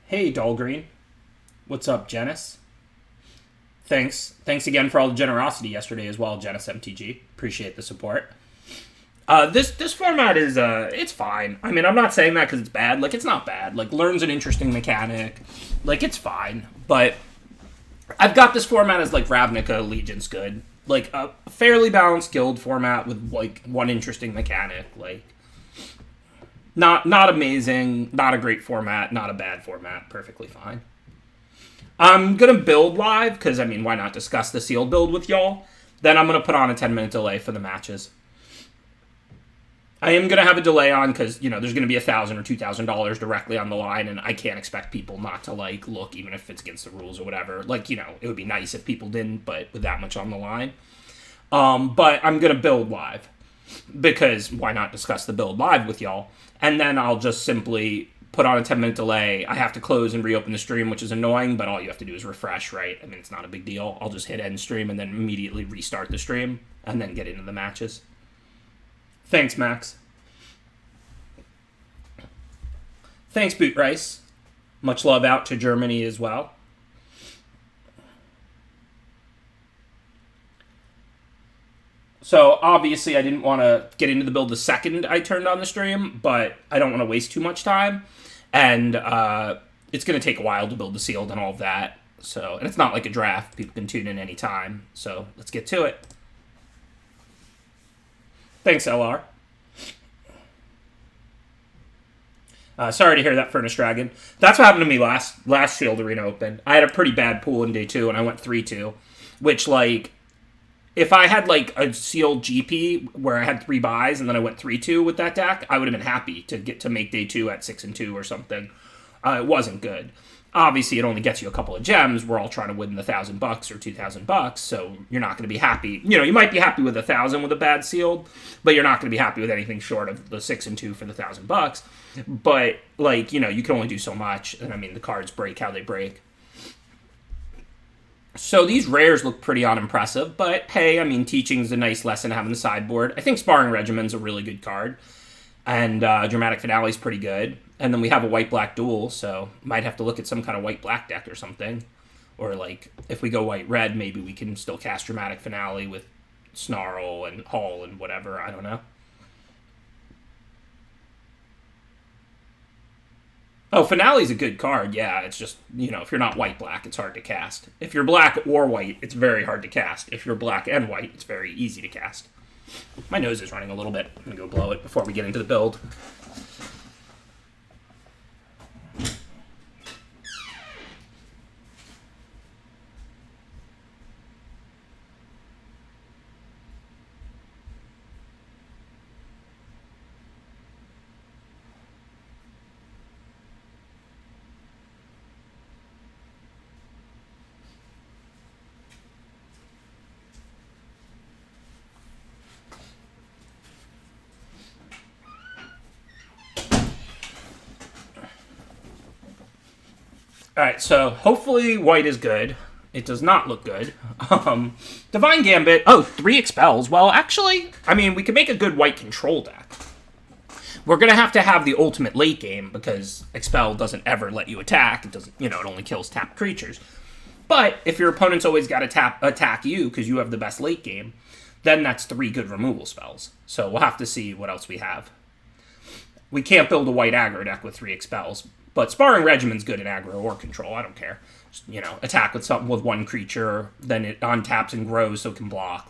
Hey, Dahlgreen. What's up, Janice? Thanks again for all the generosity yesterday as well, Janice MTG. Appreciate the support. This format is it's fine. I mean, I'm not saying that because it's bad. Like, it's not bad. Like, learn's an interesting mechanic. Like, it's fine. But I've got this format as like Ravnica Legion's good. Like a fairly balanced guild format with like one interesting mechanic. Like, not amazing, not a great format, not a bad format. Perfectly fine. I'm gonna build live because I mean, why not discuss the sealed build with y'all? Then I'm gonna put on a 10-minute delay for the matches. I am gonna have a delay on because there's gonna be $1,000 or $2,000 directly on the line, and I can't expect people not to like look, even if it's against the rules or whatever. Like it would be nice if people didn't, but with that much on the line. But I'm gonna build live because why not discuss the build live with y'all? And then I'll just simply put on a 10-minute delay. I have to close and reopen the stream, which is annoying, but all you have to do is refresh, right? I mean, it's not a big deal. I'll just hit end stream and then immediately restart the stream and then get into the matches. Thanks, Max. Thanks, Boot Rice. Much love out to Germany as well. So obviously I didn't want to get into the build the second I turned on the stream, but I don't want to waste too much time. And it's going to take a while to build the sealed and all of that. So, and it's not like a draft. People can tune in anytime. So let's get to it. Thanks, LR. Sorry to hear that, Furnace Dragon. That's what happened to me last Sealed Arena Open. I had a pretty bad pool in day 2, and I went 3-2, which, like, if I had, like, a sealed GP where I had 3 buys and then I went 3-2 with that deck, I would have been happy to get to make day 2 at 6-2 or something. It wasn't good. Obviously, it only gets you a couple of gems. We're all trying to win the $1,000 or $2,000, so you're not going to be happy. You might be happy with 1,000 with a bad sealed, but you're not going to be happy with anything short of the 6-2 for the $1,000. But like you can only do so much, and I mean the cards break how they break. So these rares look pretty unimpressive, but hey, I mean teaching's a nice lesson having the sideboard. I think Sparring Regiment's a really good card, and Dramatic Finale's pretty good. And then we have a white-black duel, so might have to look at some kind of white-black deck or something. Or, like, if we go white-red, maybe we can still cast Dramatic Finale with Snarl and Hull and whatever. I don't know. Oh, Finale's a good card, yeah. It's just, if you're not white-black, it's hard to cast. If you're black or white, it's very hard to cast. If you're black and white, it's very easy to cast. My nose is running a little bit. I'm going to go blow it before we get into the build. Alright, so hopefully white is good. It does not look good. Divine Gambit. Oh, 3 expels. Well, actually, I mean, we could make a good white control deck. We're going to have the ultimate late game because expel doesn't ever let you attack. It doesn't, it only kills tapped creatures. But if your opponent's always got to attack you because you have the best late game, then that's 3 good removal spells. So we'll have to see what else we have. We can't build a white aggro deck with 3 expels, but Sparring Regiment's good in aggro or control. I don't care. Just, attack with something with 1 creature, then it untaps and grows so it can block.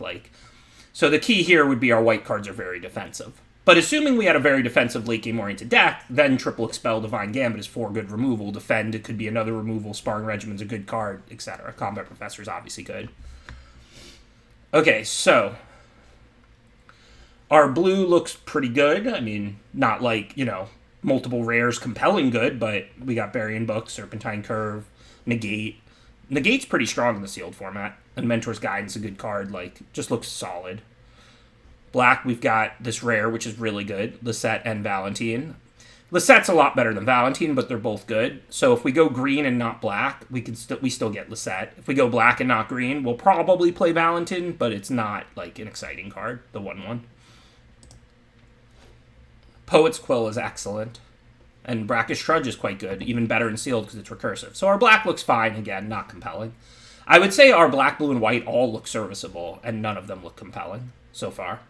So the key here would be our white cards are very defensive. But assuming we had a very defensive late game oriented deck, then triple expel Divine Gambit is 4 good removal. Defend, it could be another removal. Sparring Regiment's a good card, etc. Combat Professor is obviously good. Okay, so our blue looks pretty good. I mean, not like, multiple rares compelling good, but we got Burying Book, Serpentine Curve, Negate. Negate's pretty strong in the sealed format, and Mentor's Guidance a good card, just looks solid. Black, we've got this rare, which is really good, Lisette and Valentine. Lisette's a lot better than Valentine, but they're both good. So if we go green and not black, we still get Lisette. If we go black and not green, we'll probably play Valentine, but it's not, an exciting card, the 1/1. Poet's Quill is excellent. And Brackish Trudge is quite good, even better in sealed because it's recursive. So our black looks fine, again, not compelling. I would say our black, blue, and white all look serviceable, and none of them look compelling so far.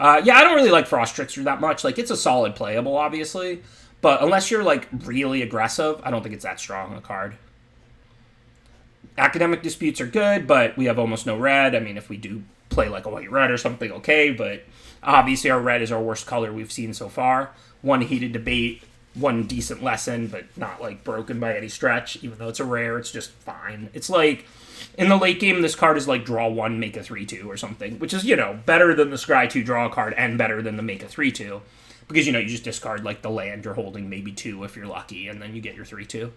Yeah, I don't really like Frost Trickster that much. Like, it's a solid playable, obviously, but unless you're, like, really aggressive, I don't think it's that strong a card. Academic Disputes are good, but we have almost no red. I mean, if we do play, like, a white-red or something, okay, but obviously our red is our worst color we've seen so far. One Heated Debate, one decent lesson, but not, like, broken by any stretch. Even though it's a rare, it's just fine. It's like, in the late game, this card is like draw 1, make a 3-2 or something, which is, you know, better than the Scry 2 draw card and better than the make a 3-2. Because, you know, you just discard, like, the land you're holding, maybe 2 if you're lucky, and then you get your 3-2.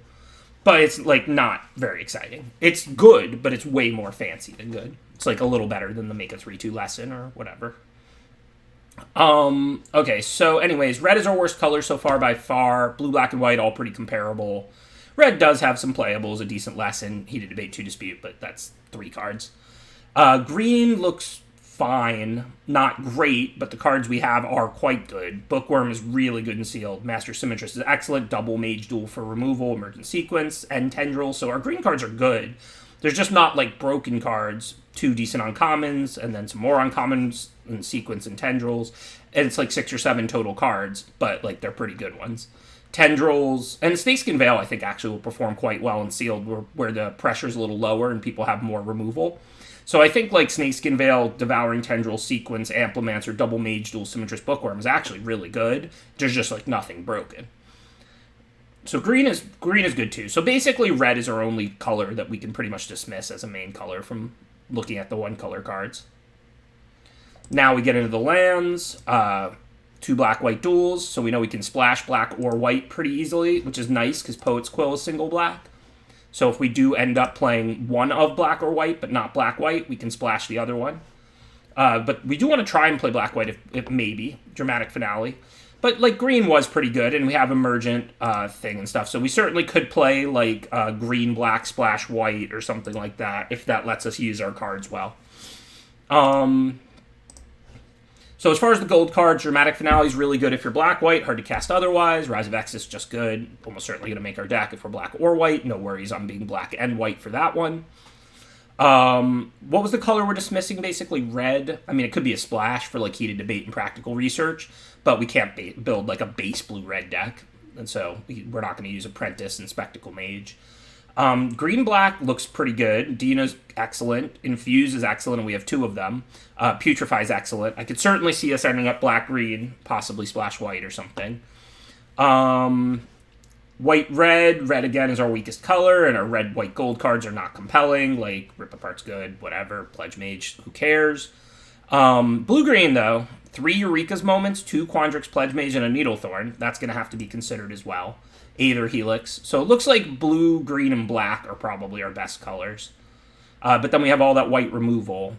But it's, like, not very exciting. It's good, but it's way more fancy than good. It's, like, a little better than the make a 3-2 lesson or whatever. Okay, so anyways, red is our worst color so far by far. Blue, black, and white, all pretty comparable. Red does have some playables, a decent lesson, Heated Debate, 2 Dispute, but that's 3 cards. Green looks fine, not great, but the cards we have are quite good. Bookworm is really good and sealed. Master Symmetrist is excellent. Double Mage Duel for removal, Emergent Sequence, and Tendril, so our green cards are good. There's just not, like, broken cards. 2 decent uncommons, and then some more uncommons, and Sequence and Tendrils. And it's like 6 or 7 total cards, but, like, they're pretty good ones. Tendrils, and Snakeskin Veil, I think, actually will perform quite well in sealed, where the pressure's a little lower and people have more removal. So I think, like, Snakeskin Veil, Devouring Tendril, Sequence, Amplimancer, Double Mage Duel, Symmetrist, Bookworm is actually really good. There's just, like, nothing broken. So green is good, too. So basically, red is our only color that we can pretty much dismiss as a main color from looking at the one-color cards. Now we get into the lands. 2 black-white duels, so we know we can splash black or white pretty easily, which is nice, because Poet's Quill is single black. So if we do end up playing one of black or white, but not black-white, we can splash the other one. But we do want to try and play black-white if maybe. Dramatic Finale. But, like, green was pretty good, and we have Emergent thing and stuff, so we certainly could play, like, green-black splash white or something like that, if that lets us use our cards well. So as far as the gold cards, Dramatic Finale is really good if you're black-white, hard to cast otherwise. Rise of X is just good, almost certainly going to make our deck if we're black or white. No worries on being black and white for that one. What was the color we're dismissing, basically? Red. I mean, it could be a splash for, like, Heated Debate and Practical Research, but we can't build, like, a base blue-red deck, and so we're not going to use Apprentice and Spectacle Mage. Green-black looks pretty good. Dina's excellent. Infuse is excellent, and we have 2 of them. Putrefy is excellent. I could certainly see us ending up black-green, possibly splash white or something. White-red. Red, again, is our weakest color, and our red-white-gold cards are not compelling. Like, Rip Apart's good, whatever. Pledge Mage, who cares? Blue-green, though. 3 Eureka's Moments, 2 Quandrix Pledge Mage, and a Needlethorn. That's going to have to be considered as well. Aether Helix. So it looks like blue, green, and black are probably our best colors. But then we have all that white removal.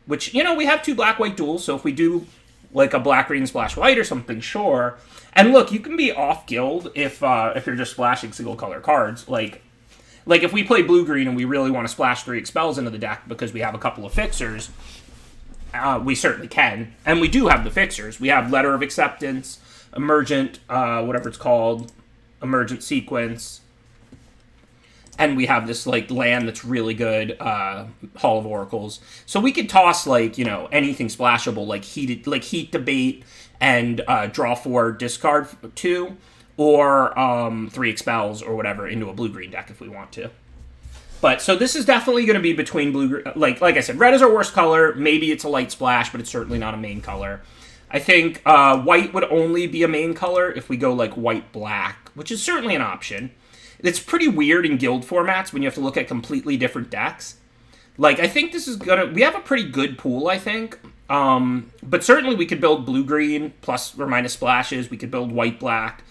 Which, you know, we have 2 black-white duels, so if we do, like, a black-green splash white or something, sure. And look, you can be off-guild if you're just splashing single-color cards. Like if we play blue-green and we really want to splash 3 Expels into the deck because we have a couple of fixers, we certainly can. And we do have the fixers. We have Letter of Acceptance, Emergent, whatever it's called, Emergent Sequence, and we have this, like, land that's really good, Hall of Oracles. So we could toss, like, you know, anything splashable, like Heat Debate and draw 4, discard 2, or 3 Expels or whatever into a blue-green deck if we want to. But, so this is definitely going to be between blue, like I said, red is our worst color. Maybe it's a light splash, but it's certainly not a main color. I think white would only be a main color if we go, like, white-black, which is certainly an option. It's pretty weird in guild formats when you have to look at completely different decks. Like, I think this is we have a pretty good pool, I think. But certainly we could build blue-green plus or minus splashes. We could build white-black.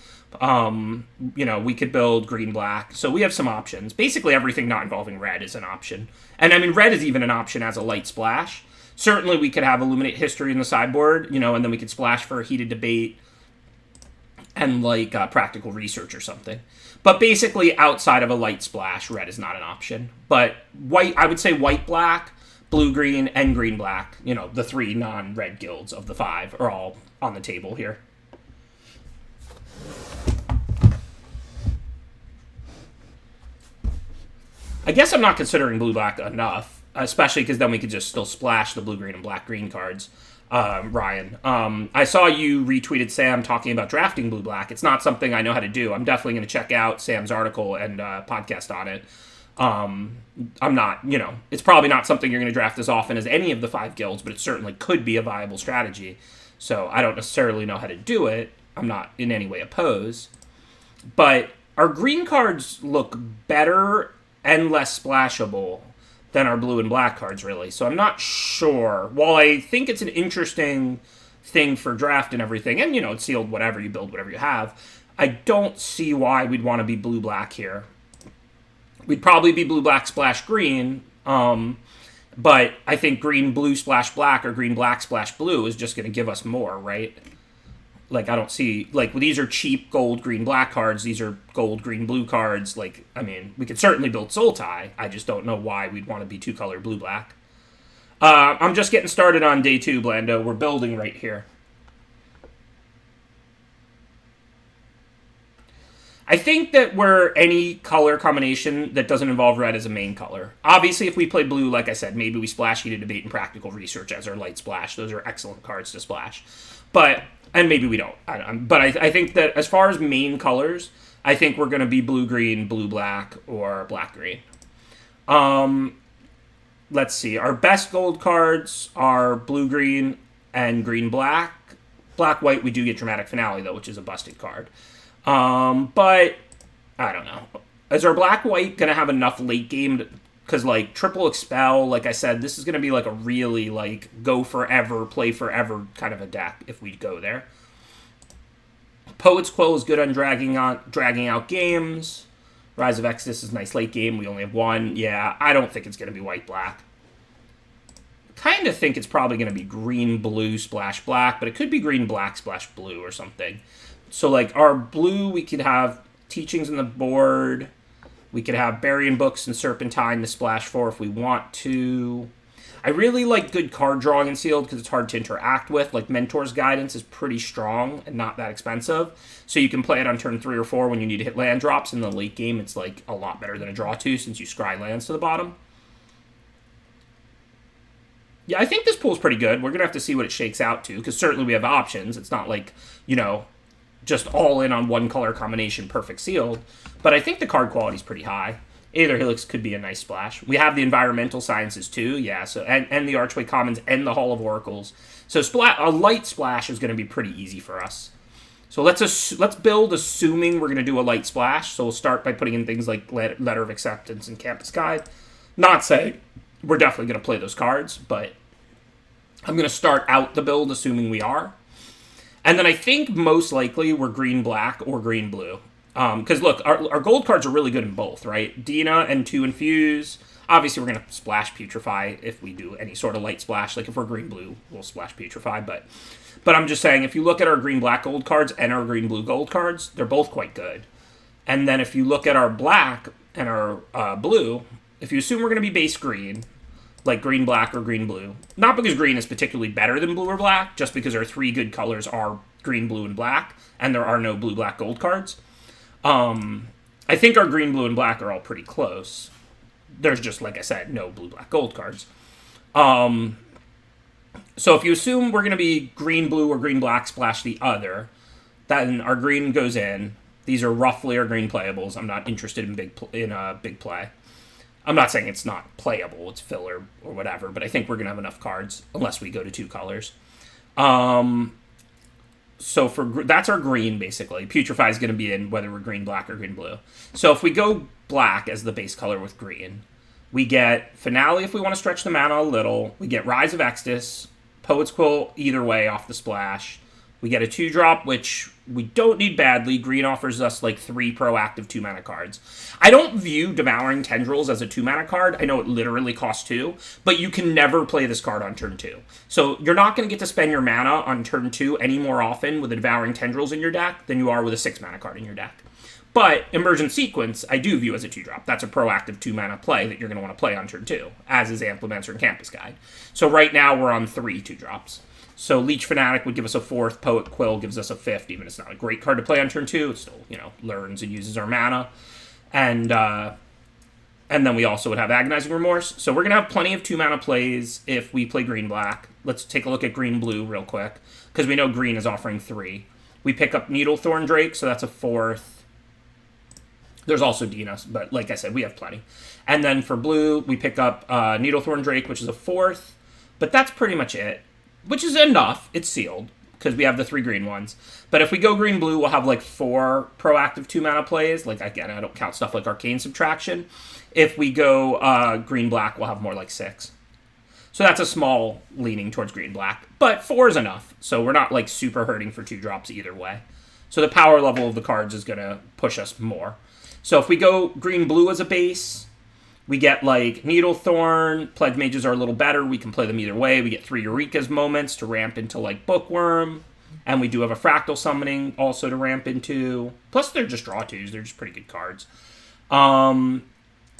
You know, we could build green-black. So we have some options. Basically everything not involving red is an option. And, I mean, red is even an option as a light splash. Certainly we could have Illuminate History in the sideboard, you know, and then we could splash for a Heated Debate and, like, Practical Research or something. But basically, outside of a light splash, red is not an option. But white, I would say white-black, blue-green, and green-black, you know, the 3 non-red guilds of the 5 are all on the table here. I guess I'm not considering blue-black enough, especially because then we could just still splash the blue-green and black-green cards. Ryan, I saw you retweeted Sam talking about drafting blue-black. It's not something I know how to do. I'm definitely going to check out Sam's article and podcast on it. I'm not, it's probably not something you're going to draft as often as any of the 5 guilds, but it certainly could be a viable strategy. So I don't necessarily know how to do it. I'm not in any way opposed. But our green cards look better and less splashable than our blue and black cards, really. So I'm not sure. While I think it's an interesting thing for draft and everything, and, it's sealed whatever, you build whatever you have, I don't see why we'd want to be blue-black here. We'd probably be blue-black splash green, but I think green-blue splash black or green-black splash blue is just going to give us more, right? Like, I don't see... Like, these are cheap gold, green, black cards. These are gold, green, blue cards. Like, I mean, we could certainly build Sultai. I just don't know why we'd want to be two-color blue-black. I'm just getting started on day 2, Blando. We're building right here. I think that we're any color combination that doesn't involve red as a main color. Obviously, if we play blue, like I said, maybe we splash Heated Debate and Practical Research as our light splash. Those are excellent cards to splash. And maybe we don't. But I think that as far as main colors, I think we're going to be blue-green, blue-black, or black-green. Let's see. Our best gold cards are blue-green and green-black. Black-white, we do get Dramatic Finale, though, which is a busted card. But I don't know. Is our black-white going to have enough late game? Because, like, triple expel, like I said, this is going to be, like, a really, like, go forever, play forever kind of a deck if we go there. Poet's Quill is good on dragging out games. Rise of Exodus is nice late game. We only have 1. Yeah, I don't think it's going to be white-black. Kind of think it's probably going to be green-blue splash black, but it could be green-black splash blue or something. So, like, our blue, we could have Teachings on the board. We could have Burying Books and Serpentine to splash for if we want to. I really like good card drawing in Sealed because it's hard to interact with. Like, Mentor's Guidance is pretty strong and not that expensive. So you can play it on turn 3 or 4 when you need to hit land drops. In the late game, it's, like, a lot better than a draw 2 since you scry lands to the bottom. Yeah, I think this pool's pretty good. We're going to have to see what it shakes out to because certainly we have options. It's not like, just all in on one color combination, perfect sealed. But I think the card quality is pretty high. Aether Helix could be a nice splash. We have the Environmental Sciences too, yeah. So and the Archway Commons and the Hall of Oracles. So a light splash is going to be pretty easy for us. So let's build assuming we're going to do a light splash. So we'll start by putting in things like Letter of Acceptance and Campus Guide. Not saying we're definitely going to play those cards, but I'm going to start out the build assuming we are. And then I think most likely we're green-black or green-blue. Because, look, our gold cards are really good in both, right? Dina and 2 Infuse. Obviously, we're going to splash Putrefy if we do any sort of light splash. Like, if we're green-blue, we'll splash Putrefy. But I'm just saying, if you look at our green-black gold cards and our green-blue gold cards, they're both quite good. And then if you look at our black and our blue, if you assume we're going to be base green, like green-black or green-blue. Not because green is particularly better than blue or black, just because our 3 good colors are green, blue, and black, and there are no blue, black, gold cards. I think our green, blue, and black are all pretty close. There's just, like I said, no blue, black, gold cards. So if you assume we're going to be green, blue, or green, black, splash the other, then our green goes in. These are roughly our green playables. I'm not interested in big play. I'm not saying it's not playable, it's filler or whatever, but I think we're going to have enough cards, unless we go to 2 colors. So that's our green, basically. Putrefy is going to be in whether we're green, black, or green, blue. So if we go black as the base color with green, we get Finale if we want to stretch the mana a little. We get Rise of Exodus, Poet's Quill either way off the splash. We get a 2-drop, which we don't need badly. Green offers us like 3 proactive 2-mana cards. I don't view Devouring Tendrils as a 2-mana card. I know it literally costs 2, but you can never play this card on turn 2. So you're not going to get to spend your mana on turn 2 any more often with a Devouring Tendrils in your deck than you are with a 6-mana card in your deck. But Emergent Sequence, I do view as a 2-drop. That's a proactive 2-mana play that you're going to want to play on turn 2, as is Amplemancer and Campus Guide. So right now we're on 3 2-drops. So Leech Fanatic would give us a 4th, Poet Quill gives us a 5th, even it's not a great card to play on turn 2. It still, learns and uses our mana. And And then we also would have Agonizing Remorse. So we're going to have plenty of 2-mana plays if we play green-black. Let's take a look at green-blue real quick, because we know green is offering 3. We pick up Needlethorn Drake, so that's a 4th. There's also Dinos, but like I said, we have plenty. And then for blue, we pick up Needlethorn Drake, which is a 4th. But that's pretty much it, which is enough. It's sealed, because we have the 3 green ones. But if we go green-blue, we'll have like 4 proactive 2-mana plays. Like, again, I don't count stuff like Arcane Subtraction. If we go green-black, we'll have more like 6. So that's a small leaning towards green-black. But 4 is enough, so we're not like super hurting for 2 drops either way. So the power level of the cards is going to push us more. So if we go green-blue as a base, we get like Needlethorn. Pledge Mages are a little better. We can play them either way. We get 3 Eureka's moments to ramp into like Bookworm. And we do have a Fractal Summoning also to ramp into. Plus they're just draw 2s. They're just pretty good cards.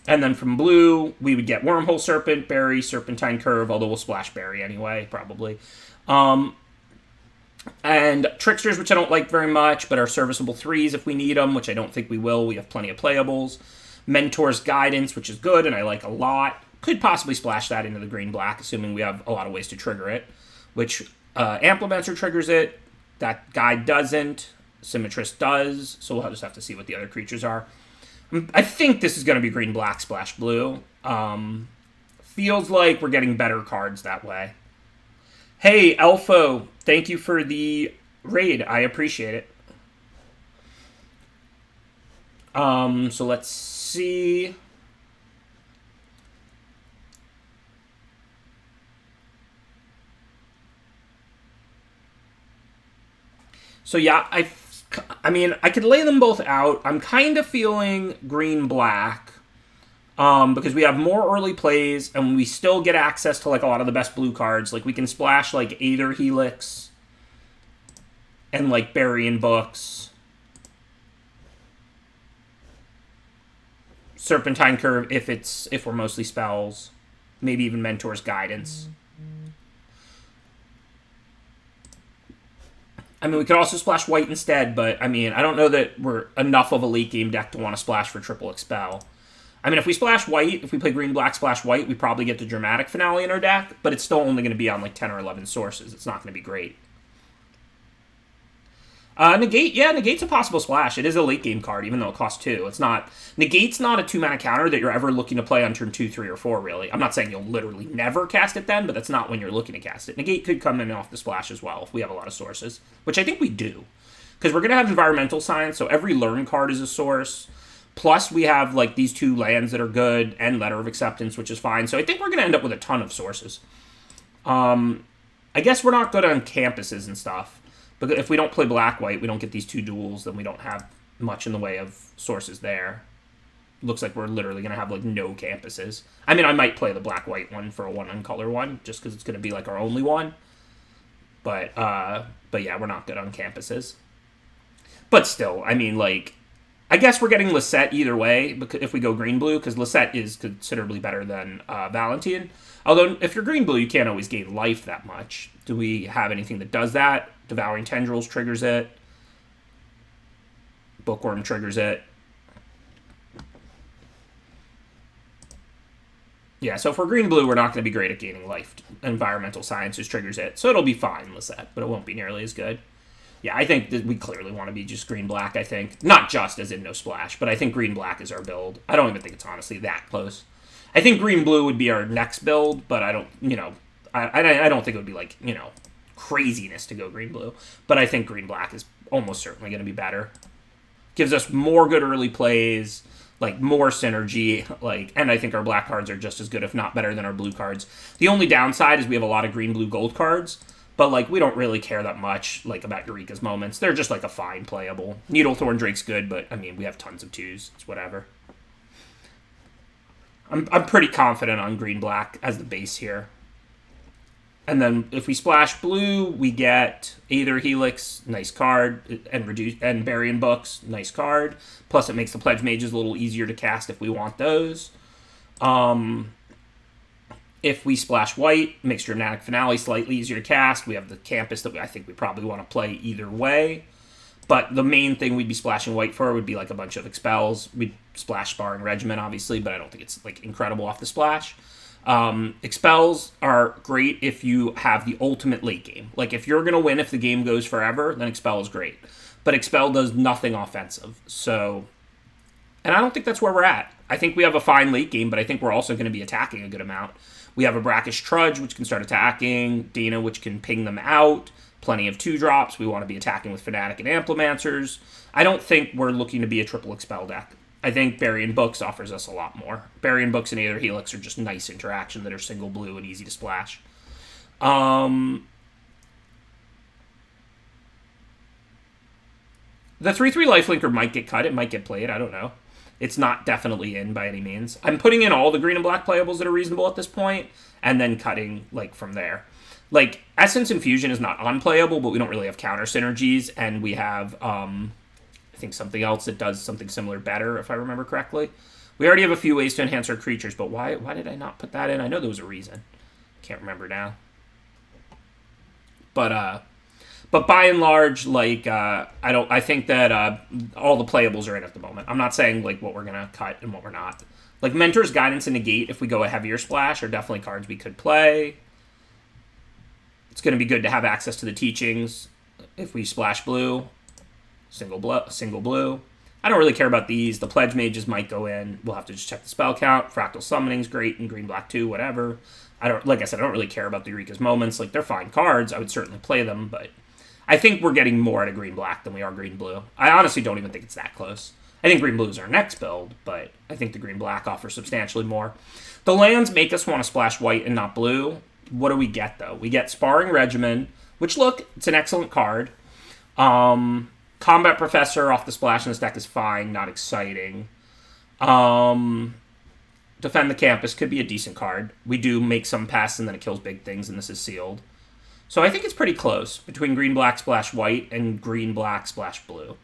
And then from blue, we would get Wormhole Serpent, Berry, Serpentine Curve, although we'll splash Berry anyway, probably. And Tricksters, which I don't like very much, but are serviceable 3s if we need them, which I don't think we will. We have plenty of playables. Mentor's Guidance, which is good, and I like a lot. Could possibly splash that into the green-black, assuming we have a lot of ways to trigger it, which Amplimancer triggers it. That guide doesn't. Symmetrist does, so we'll just have to see what the other creatures are. I think this is going to be green-black, splash blue. Feels like we're getting better cards that way. Hey, Elfo, thank you for the raid. I appreciate it. So let's see. So yeah, I mean, I could lay them both out. I'm kind of feeling green-black because we have more early plays and we still get access to like a lot of the best blue cards. Like we can splash like Aether Helix and like Burying Books, Serpentine Curve if we're mostly spells, maybe even Mentor's Guidance. I mean, we could also splash white instead, but, I mean, I don't know that we're enough of a late game deck to want to splash for triple Expel. I mean, if we splash white, if we play green-black, splash white, we probably get the Dramatic Finale in our deck, but it's still only going to be on, like, 10 or 11 sources. It's not going to be great. Negate, yeah, Negate's a possible splash. It is a late game card, even though it costs 2. It's not... Negate's not a 2-mana counter that you're ever looking to play on turn 2, 3, or 4, really. I'm not saying you'll literally never cast it then, but that's not when you're looking to cast it. Negate could come in off the splash as well, if we have a lot of sources, which I think we do. Because we're going to have Environmental Science, so every Learn card is a source. Plus, we have, like, these 2 lands that are good, and Letter of Acceptance, which is fine. So I think we're going to end up with a ton of sources. I guess we're not good on campuses and stuff. But if we don't play black-white, we don't get these 2 duels, then we don't have much in the way of sources there. Looks like we're literally going to have, like, no campuses. I mean, I might play the black-white one for a 1-on-color one, just because it's going to be, like, our only one. But yeah, we're not good on campuses. But still, I mean, like, I guess we're getting Lisette either way, if we go green-blue, because Lisette is considerably better than Valentine. Although, if you're green-blue, you can't always gain life that much. Do we have anything that does that? Devouring Tendrils triggers it. Bookworm triggers it. Yeah, so if we're green-blue, we're not going to be great at gaining life. Environmental Sciences triggers it. So it'll be fine, Lisette, but it won't be nearly as good. Yeah, I think that we clearly want to be just green-black, I think. Not just as in no splash, but I think green-black is our build. I don't even think it's honestly that close. I think green-blue would be our next build, but I don't, I don't think it would be like, craziness to go green-blue. But I think green-black is almost certainly going to be better. Gives us more good early plays, like more synergy, and I think our black cards are just as good, if not better, than our blue cards. The only downside is we have a lot of green, blue, gold cards, but we don't really care that much about Eureka's Moments. They're just a fine playable. Needlethorn Drake's good, but I mean we have tons of 2s. It's whatever. I'm pretty confident on green black as the base here. And then if we splash blue, we get Aether Helix, nice card, and Burying Books, nice card. Plus it makes the Pledge Mages a little easier to cast if we want those. If we splash white, makes Dramatic Finale slightly easier to cast. We have the Campus that I think we probably want to play either way. But the main thing we'd be splashing white for would be like a bunch of expels. We'd splash Sparring Regiment, obviously, but I don't think it's like incredible off the splash. Expels are great if you have the ultimate late game. Like if you're gonna win if the game goes forever, then Expel is great. But Expel does nothing offensive. So, and I don't think that's where we're at. I think we have a fine late game, but I think we're also going to be attacking a good amount. We have a Brackish Trudge, which can start attacking, Dana, which can ping them out, plenty of 2-drops. We want to be attacking with Fnatic and Amplimancers. I don't think we're looking to be a triple Expel deck. I think Burying Books offers us a lot more. Burying Books and Aether Helix are just nice interaction that are single blue and easy to splash. The 3/3 Lifelinker might get cut. It might get played. I don't know. It's not definitely in by any means. I'm putting in all the green and black playables that are reasonable at this point, and then cutting like from there. Like Essence Infusion is not unplayable, but we don't really have counter synergies, and we have I think something else that does something similar better, if I remember correctly. We already have a few ways to enhance our creatures, but why did I not put that in? I know there was a reason. Can't remember now. But by and large, like I think that all the playables are in at the moment. I'm not saying like what we're gonna cut and what we're not. Like Mentor's Guidance and Negate, if we go a heavier splash, are definitely cards we could play. It's gonna be good to have access to the teachings if we splash blue, single blue. I don't really care about these. The Pledge Mages might go in. We'll have to just check the spell count. Fractal Summoning's great in green black too, whatever. Like I said, I don't really care about the Eureka's Moments. Like they're fine cards. I would certainly play them, but I think we're getting more out of green-black than we are green-blue. I honestly don't even think it's that close. I think green-blue is our next build, but I think the green-black offers substantially more. The lands make us want to splash white and not blue. What do we get, though? We get Sparring Regimen, which, look, it's an excellent card. Combat Professor off the splash in this deck is fine, not exciting. Defend the Campus could be a decent card. We do make some pass, and then it kills big things, and this is sealed. So I think it's pretty close between green-black splash white and green-black splash blue.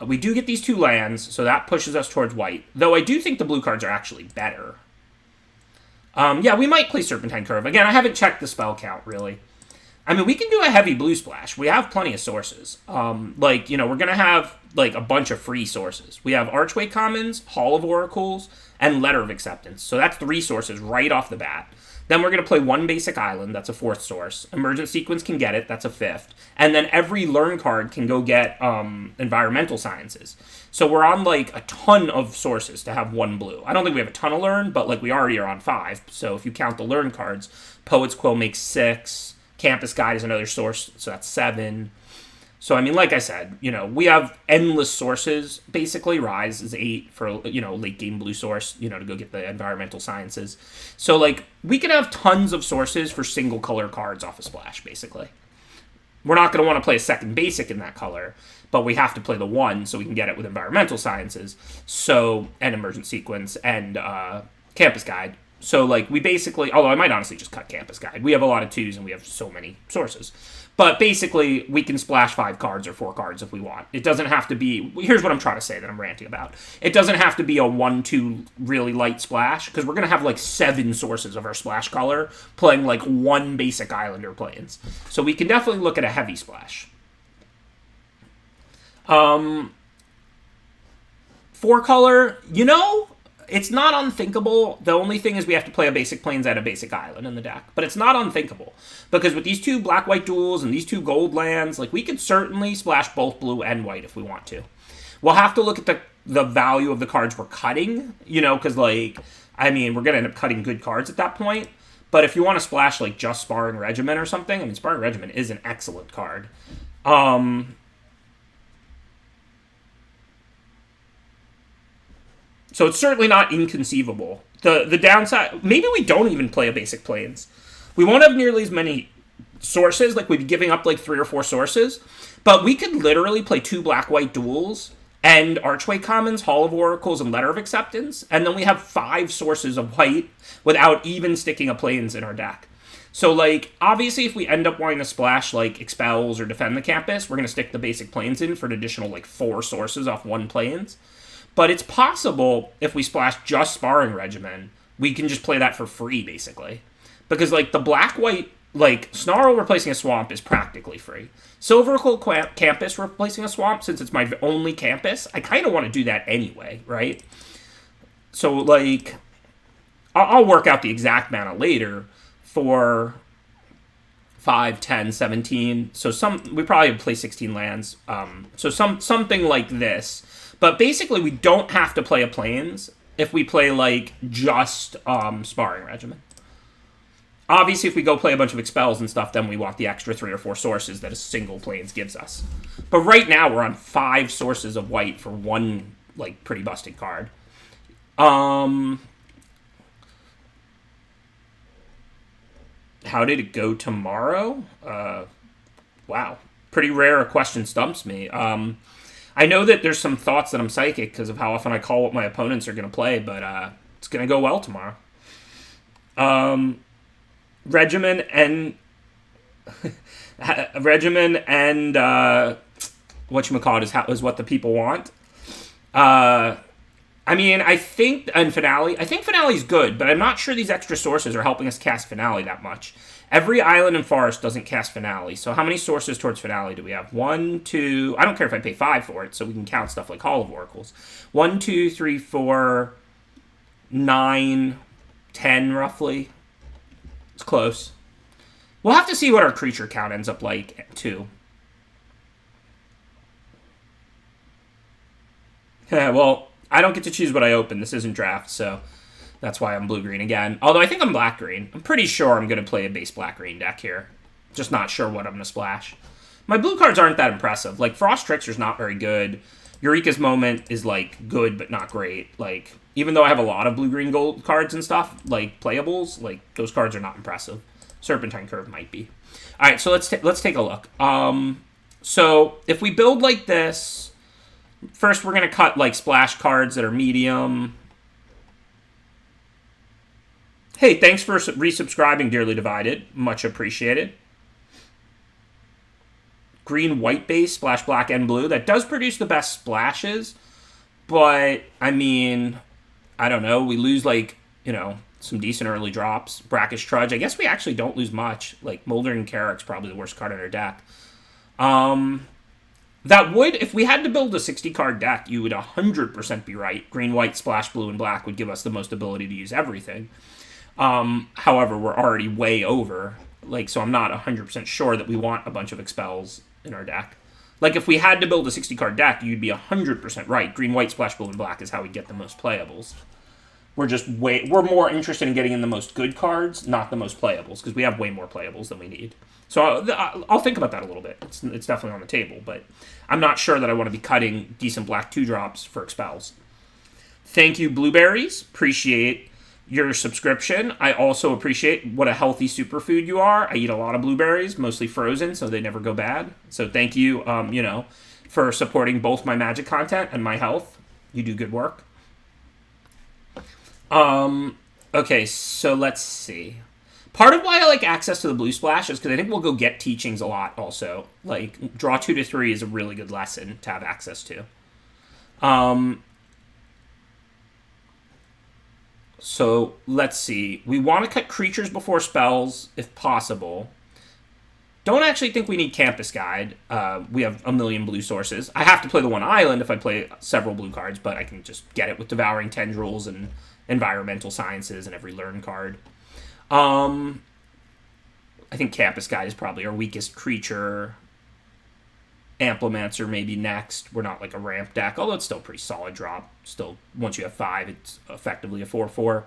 We do get these 2 lands, so that pushes us towards white. Though I do think the blue cards are actually better. Yeah, we might play Serpentine Curve. Again, I haven't checked the spell count, really. I mean, we can do a heavy blue splash. We have plenty of sources. Like, you know, we're going to have, like, a bunch of free sources. We have Archway Commons, Hall of Oracles, and Letter of Acceptance. So that's 3 sources right off the bat. Then we're going to play 1 basic island, that's a 4th source. Emergent Sequence can get it, that's a 5th. And then every learn card can go get Environmental Sciences. So we're on, like, a ton of sources to have 1 blue. I don't think we have a ton of learn, but, like, we already are on 5. So if you count the learn cards, Poet's Quill makes 6. Campus Guide is another source, so that's 7. So, I mean, like I said, you know, we have endless sources, basically. Rise is 8 for, you know, late game blue source, you know, to go get the Environmental Sciences. So, like, we can have tons of sources for single color cards off a splash, basically. We're not going to want to play a second basic in that color, but we have to play the 1 so we can get it with Environmental Sciences, so, and Emergent Sequence, and Campus Guide. So, like, we basically, although I might honestly just cut Campus Guide. We have a lot of 2s and we have so many sources. But basically, we can splash 5 cards or 4 cards if we want. It doesn't have to be... Here's what I'm trying to say that I'm ranting about. It doesn't have to be a 1-2 really light splash, because we're going to have, like, 7 sources of our splash color playing, like, 1 basic Islander planes. So we can definitely look at a heavy splash. 4 color, you know... It's not unthinkable. The only thing is we have to play a basic plains at a basic island in the deck. But it's not unthinkable. Because with these 2 black-white duels and these 2 gold lands, like, we could certainly splash both blue and white if we want to. We'll have to look at the value of the cards we're cutting, you know, because, like, I mean, we're going to end up cutting good cards at that point. But if you want to splash, like, just Sparring Regiment or something, I mean, Sparring Regiment is an excellent card. So it's certainly not inconceivable. The downside, maybe we don't even play a basic plains. We won't have nearly as many sources, like we'd be giving up like 3 or 4 sources, but we could literally play 2 black-white duels and Archway Commons, Hall of Oracles, and Letter of Acceptance, and then we have 5 sources of white without even sticking a plains in our deck. So, like, obviously if we end up wanting to splash, like, Expels or Defend the Campus, we're going to stick the basic plains in for an additional, like, 4 sources off 1 plains. But it's possible if we splash just Sparring Regimen, we can just play that for free, basically. Because, like, the black-white like, Snarl replacing a swamp is practically free. Silverical Campus replacing a swamp, since it's my only campus, I kind of want to do that anyway, right? So, like, I'll work out the exact mana later for 5, 10, 17. So we probably play 16 lands. So something like this. But basically, we don't have to play a Plains if we play, like, just Sparring Regiment. Obviously, if we go play a bunch of Expels and stuff, then we want the extra 3 or 4 sources that a single Plains gives us. But right now, we're on 5 sources of white for one, like, pretty busted card. How did it go tomorrow? Wow. Pretty rare a question stumps me. I know that there's some thoughts that I'm psychic because of how often I call what my opponents are going to play, but it's going to go well tomorrow. Regimen and whatchamacallit is what the people want. I mean, I think Finale's good, but I'm not sure these extra sources are helping us cast Finale that much. Every island and forest doesn't cast Finale, so how many sources towards Finale do we have? 1, 2... I don't care if I pay 5 for it, so we can count stuff like Hall of Oracles. 1, 2, 3, 4, 9, 10, roughly. It's close. We'll have to see what our creature count ends up like, too. Yeah, well, I don't get to choose what I open. This isn't draft, so that's why I'm blue-green again. Although I think I'm black-green. I'm pretty sure I'm going to play a base black-green deck here. Just not sure what I'm going to splash. My blue cards aren't that impressive. Like, Frost Trickster's not very good. Eureka's Moment is, like, good but not great. Like, even though I have a lot of blue-green gold cards and stuff, like, playables, like, those cards are not impressive. Serpentine Curve might be. All right, so let's take a look. So if we build like this... First, we're going to cut, like, splash cards that are medium. Hey, thanks for resubscribing, Dearly Divided. Much appreciated. Green, white base, splash black and blue. That does produce the best splashes. But, I mean, I don't know. We lose, like, you know, some decent early drops. Brackish Trudge. I guess we actually don't lose much. Like, Moldering Carrick's probably the worst card in our deck. That would, if we had to build a 60-card deck, you would 100% be right. Green, white, splash, blue, and black would give us the most ability to use everything. However, we're already way over. Like, so I'm not 100% sure that we want a bunch of Expels in our deck. Like, if we had to build a 60-card deck, you'd be 100% right. Green, white, splash, blue, and black is how we get the most playables. We're more interested in getting in the most good cards, not the most playables, because we have way more playables than we need. So I'll think about that a little bit. It's definitely on the table, but I'm not sure that I want to be cutting decent black 2-drops for Expels. Thank you, Blueberries. Appreciate your subscription. I also appreciate what a healthy superfood you are. I eat a lot of blueberries, mostly frozen, so they never go bad. So thank you, for supporting both my Magic content and my health. You do good work. Okay, so let's see. Part of why I like access to the blue splash is because I think we'll go get teachings a lot also. Like, draw 2 to 3 is a really good lesson to have access to. So, let's see. We want to cut creatures before spells, if possible. Don't actually think we need Campus Guide. We have a million blue sources. I have to play the one island if I play several blue cards, but I can just get it with Devouring Tendrils and Environmental Sciences and every Learn card. I think Campus Guide is probably our weakest creature. Amplimancer maybe next. We're not like a ramp deck, although it's still a pretty solid drop. Still, once you have 5, it's effectively a 4/4.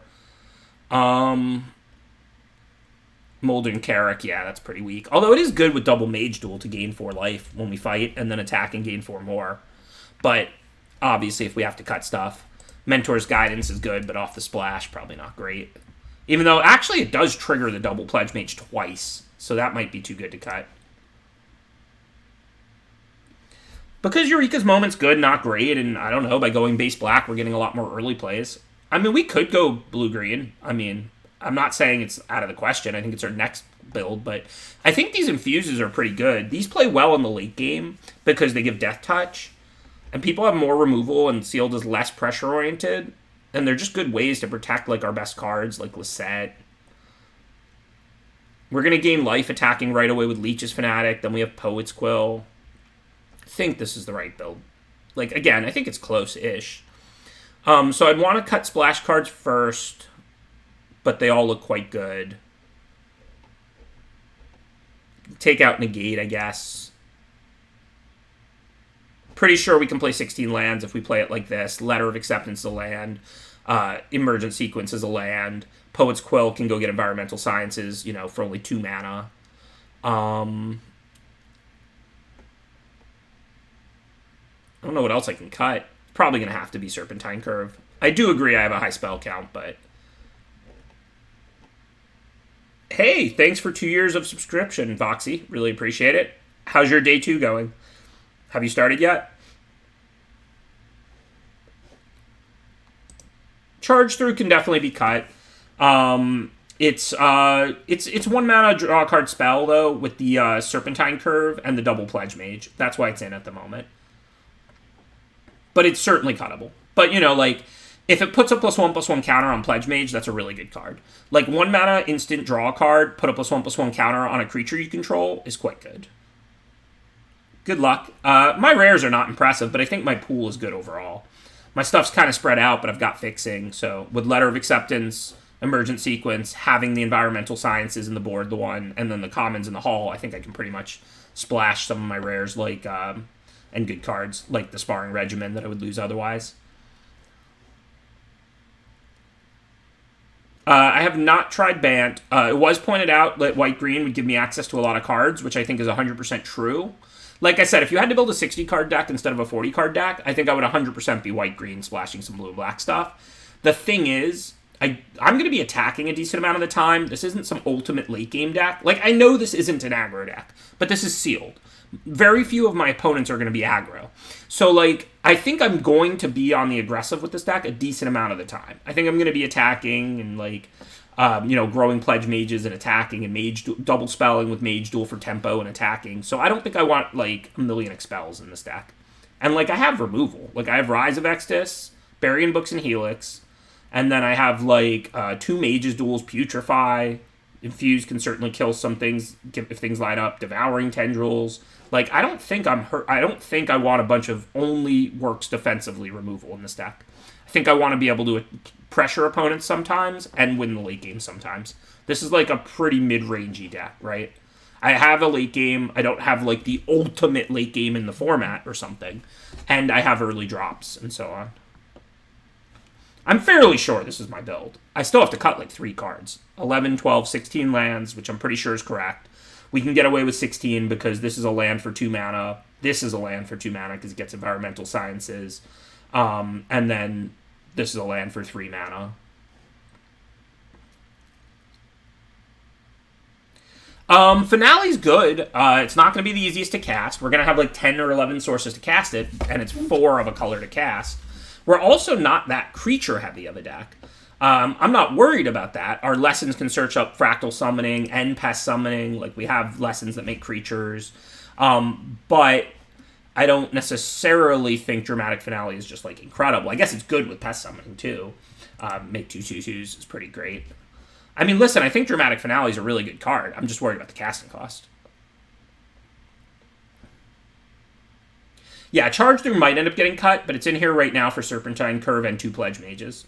Moldering Carrick, yeah, that's pretty weak. Although it is good with double Mage Duel to gain 4 life when we fight, and then attack and gain 4 more. But, obviously, if we have to cut stuff. Mentor's Guidance is good, but off the splash, probably not great. Even though, actually, it does trigger the double Pledge Mage twice, so that might be too good to cut. Because Eureka's Moment's good, not great, and I don't know, by going base black, we're getting a lot more early plays. I mean, we could go blue-green. I mean, I'm not saying it's out of the question. I think it's our next build, but I think these infuses are pretty good. These play well in the late game because they give Death Touch, and people have more removal, and Sealed is less pressure-oriented, and they're just good ways to protect, like, our best cards, like Lisette. We're going to gain life attacking right away with Leech's Fanatic. Then we have Poet's Quill. I think this is the right build. Like, again, I think it's close-ish. So I'd want to cut splash cards first, but they all look quite good. Take out Negate, I guess. Pretty sure we can play 16 lands if we play it like this. Letter of Acceptance is a land. Emergent Sequence is a land. Poet's Quill can go get Environmental Sciences, you know, for only 2 mana. I don't know what else I can cut. Probably going to have to be Serpentine Curve. I do agree I have a high spell count, but... Hey, thanks for 2 years of subscription, Voxy. Really appreciate it. How's your day 2 going? Have you started yet? Charge Through can definitely be cut. It's 1 mana draw a card spell, though, with the Serpentine Curve and the double Pledge Mage. That's why it's in at the moment. But it's certainly cuttable. But, you know, like, if it puts a +1/+1 counter on Pledge Mage, that's a really good card. Like, 1 mana instant draw a card, put a +1/+1 counter on a creature you control is quite good. Good luck. My rares are not impressive, but I think my pool is good overall. My stuff's kind of spread out, but I've got fixing. So with Letter of Acceptance, Emergent Sequence, having the Environmental Sciences in the board, the one, and then the commons in the hall, I think I can pretty much splash some of my rares, like, and good cards, like the Sparring Regimen that I would lose otherwise. I have not tried Bant. It was pointed out that white-green would give me access to a lot of cards, which I think is 100% true. Like I said, if you had to build a 60-card deck instead of a 40-card deck, I think I would 100% be white-green splashing some blue-black stuff. The thing is, I'm going to be attacking a decent amount of the time. This isn't some ultimate late-game deck. Like, I know this isn't an aggro deck, but this is sealed. Very few of my opponents are going to be aggro. So, like, I think I'm going to be on the aggressive with this deck a decent amount of the time. I think I'm going to be attacking and, like... you know, growing Pledge Mages and attacking, and double spelling with Mage Duel for tempo and attacking. So I don't think I want, like, a million expels in this deck. And, like, I have removal. Like, I have Rise of Extus, Burying Books and Helix, and then I have, like, 2 Mages Duels, Putrefy, Infuse can certainly kill some things if things line up, Devouring Tendrils. Like, I don't think I'm hurt. I don't think I want a bunch of only works defensively removal in this deck. I think I want to be able to pressure opponents sometimes and win the late game sometimes. This is like a pretty mid-rangey deck, right? I have a late game. I don't have like the ultimate late game in the format or something. And I have early drops and so on. I'm fairly sure this is my build. I still have to cut like 3 cards. 11, 12, 16 lands, which I'm pretty sure is correct. We can get away with 16 because this is a land for 2 mana. This is a land for 2 mana because it gets Environmental Sciences. And then this is a land for 3 mana. Finale's good. It's not going to be the easiest to cast. We're going to have like 10 or 11 sources to cast it, and it's 4 of a color to cast. We're also not that creature heavy of a deck. I'm not worried about that. Our lessons can search up Fractal Summoning and Pest Summoning. Like, we have lessons that make creatures. But I don't necessarily think Dramatic Finale is just, like, incredible. I guess it's good with Pest Summoning, too. Make 2/2/2s is pretty great. I mean, listen, I think Dramatic Finale is a really good card. I'm just worried about the casting cost. Yeah, Charge Through might end up getting cut, but it's in here right now for Serpentine Curve and 2 Pledge Mages.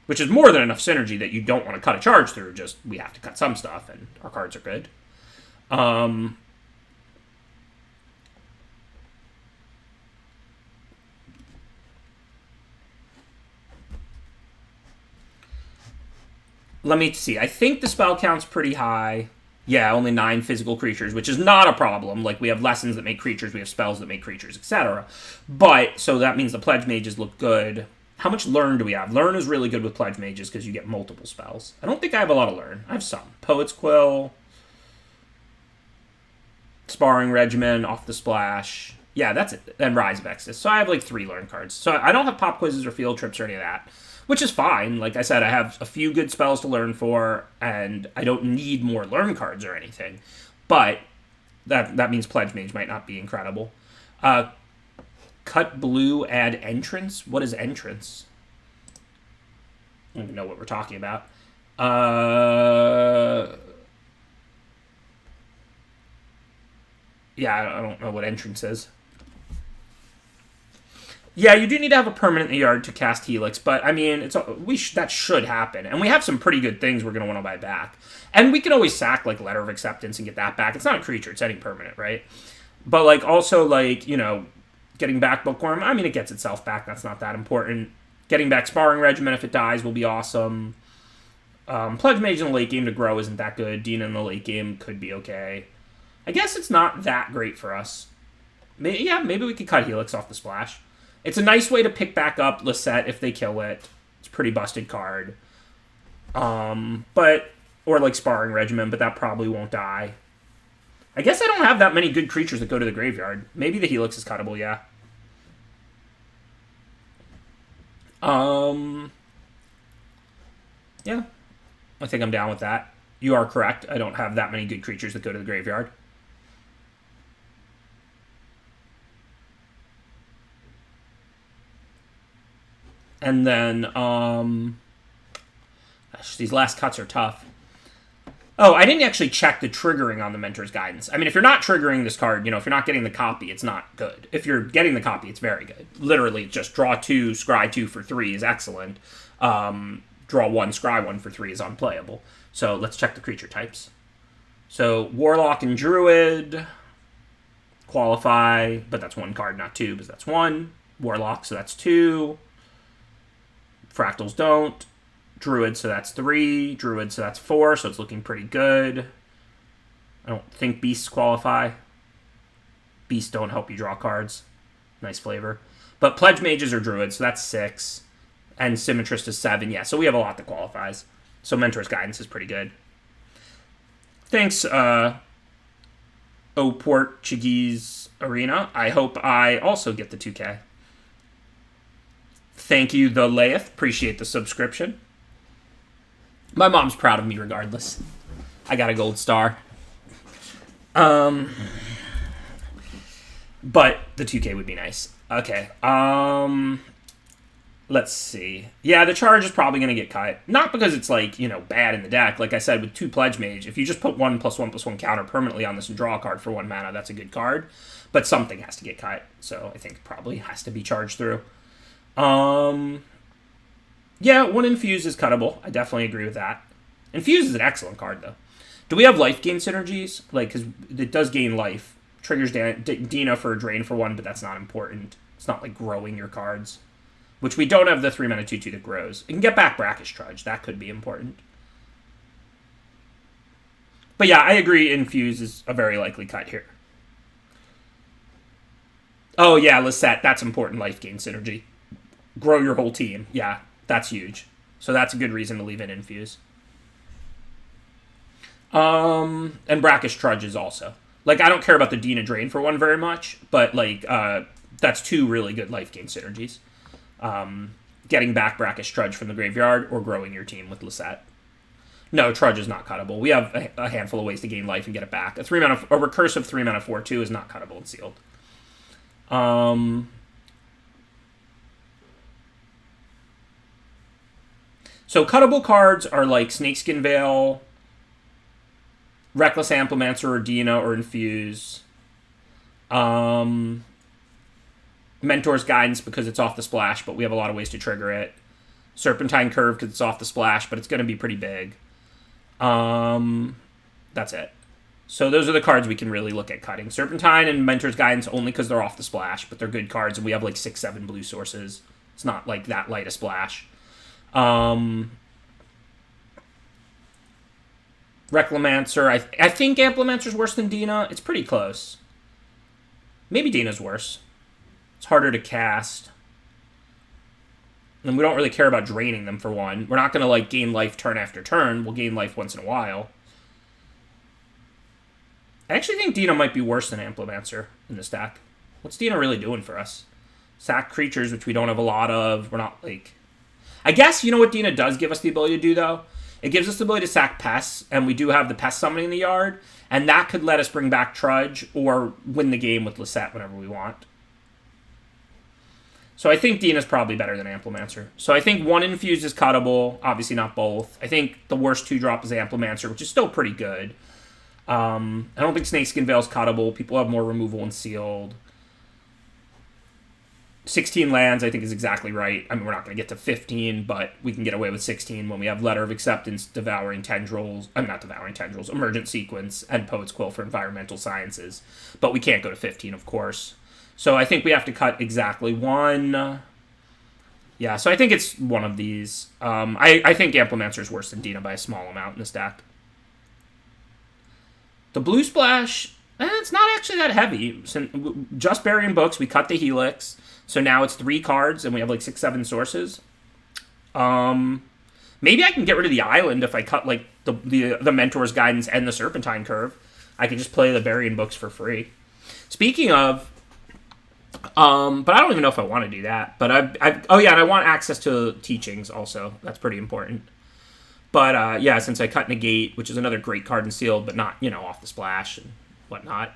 Which is more than enough synergy that you don't want to cut a Charge Through, just we have to cut some stuff, and our cards are good. Let me see. I think the spell count's pretty high. Yeah, only 9 physical creatures, which is not a problem. Like, we have lessons that make creatures, we have spells that make creatures, etc. But, so that means the Pledge Mages look good. How much Learn do we have? Learn is really good with Pledge Mages because you get multiple spells. I don't think I have a lot of Learn. I have some. Poet's Quill, Sparring Regimen, Off the Splash. Yeah, that's it. And Rise of Extus. So I have like 3 Learn cards. So I don't have Pop Quizzes or Field Trips or any of that, which is fine. Like I said, I have a few good spells to learn for, and I don't need more Learn cards or anything. But that means Pledge Mage might not be incredible. Cut Blue, add Entrance. What is Entrance? I don't even know what we're talking about. Yeah, I don't know what entrance is. Yeah, you do need to have a permanent in the yard to cast Helix, but I mean, that should happen, and we have some pretty good things we're going to want to buy back, and we can always sack like Letter of Acceptance and get that back. It's not a creature; it's any permanent, right? But like also like getting back Bookworm. I mean, it gets itself back. That's not that important. Getting back Sparring Regiment if it dies will be awesome. Pledge Mage in the late game to grow isn't that good. Dina in the late game could be okay. I guess it's not that great for us. Maybe we could cut Helix off the splash. It's a nice way to pick back up Lisette if they kill it. It's a pretty busted card. Or like Sparring Regiment, but that probably won't die. I guess I don't have that many good creatures that go to the graveyard. Maybe the Helix is cuttable, yeah. Yeah. I think I'm down with that. You are correct. I don't have that many good creatures that go to the graveyard. And then, gosh, these last cuts are tough. Oh, I didn't actually check the triggering on the Mentor's Guidance. I mean, if you're not triggering this card, if you're not getting the copy, it's not good. If you're getting the copy, it's very good. Literally, just draw 2, scry 2 for 3 is excellent. Draw 1, scry 1 for 3 is unplayable. So let's check the creature types. So Warlock and Druid qualify, but that's 1 card, not 2, because that's 1. Warlock, so that's 2. Fractals don't. Druid, so that's 3. Druid, so that's 4, so it's looking pretty good. I don't think Beasts qualify. Beasts don't help you draw cards. Nice flavor. But Pledge Mages are Druids, so that's 6. And Symmetrist is 7. Yeah, so we have a lot that qualifies. So Mentor's Guidance is pretty good. Thanks, Portuguese Arena. I hope I also get the 2K. Thank you, The Layeth. Appreciate the subscription. My mom's proud of me regardless. I got a gold star. But the 2K would be nice. Okay. Let's see. Yeah, the charge is probably going to get cut. Not because it's, bad in the deck. Like I said, with 2 Pledge Mage, if you just put 1/1/1/1 counter permanently on this and draw a card for 1 mana, that's a good card. But something has to get cut. So I think it probably has to be charged through. Yeah, 1 Infuse is cuttable. I definitely agree with that. Infuse is an excellent card, though. Do we have life gain synergies? Because it does gain life. Triggers Dina for a drain for 1, but that's not important. It's not like growing your cards. Which we don't have the 3 mana 2/2 that grows. It can get back Brackish Trudge. That could be important. But yeah, I agree Infuse is a very likely cut here. Oh yeah, Lisette. That's important life gain synergy. Grow your whole team. Yeah, that's huge. So that's a good reason to leave it Infuse. And Brackish Trudge is also. I don't care about the Dina Drain for 1 very much, but, that's 2 really good life gain synergies. Getting back Brackish Trudge from the graveyard or growing your team with Lisette. No, Trudge is not cuttable. We have a handful of ways to gain life and get it back. A recursive 3 mana 4/2 is not cuttable and sealed. So cuttable cards are like Snakeskin Veil, Reckless Amplimancer or Dina or Infuse. Mentor's Guidance because it's off the splash, but we have a lot of ways to trigger it. Serpentine Curve because it's off the splash, but it's going to be pretty big. That's it. So those are the cards we can really look at cutting. Serpentine and Mentor's Guidance only because they're off the splash, but they're good cards, and we have 6, 7 blue sources. It's not that light a splash. Reclamancer. I think Amplimancer's worse than Dina. It's pretty close. Maybe Dina's worse. It's harder to cast. And we don't really care about draining them for 1. We're not going to gain life turn after turn. We'll gain life once in a while. I actually think Dina might be worse than Amplimancer in this deck. What's Dina really doing for us? Sack creatures, which we don't have a lot of. We're not I guess, you know what Dina does give us the ability to do, though? It gives us the ability to sack pests, and we do have the pest summoning in the yard, and that could let us bring back Trudge or win the game with Lisette whenever we want. So I think Dina's probably better than Amplimancer. So I think 1 Infuse is cuttable, obviously not both. I think the worst 2-drop is Amplimancer, which is still pretty good. I don't think Snakeskin Veil's cuttable. People have more removal and sealed. 16 lands, I think, is exactly right. I mean, we're not going to get to 15, but we can get away with 16 when we have Letter of Acceptance, Devouring Tendrils. I'm not Devouring Tendrils, Emergent Sequence, and Poet's Quill for Environmental Sciences. But we can't go to 15, of course. So I think we have to cut exactly one. Yeah, so I think it's one of these. I think Amplimancer is worse than Dina by a small amount in this deck. The Blue Splash, it's not actually that heavy. Just Burying Books, we cut the Helix. So now it's 3 cards, and we have like 6, 7 sources. Maybe I can get rid of the island if I cut like the Mentor's Guidance and the Serpentine Curve. I can just play the Burying Books for free. Speaking of, but I don't even know if I want to do that. But oh yeah, and I want access to Teachings also. That's pretty important. But yeah, since I cut Negate, which is another great card in Sealed, but not, off the splash and whatnot.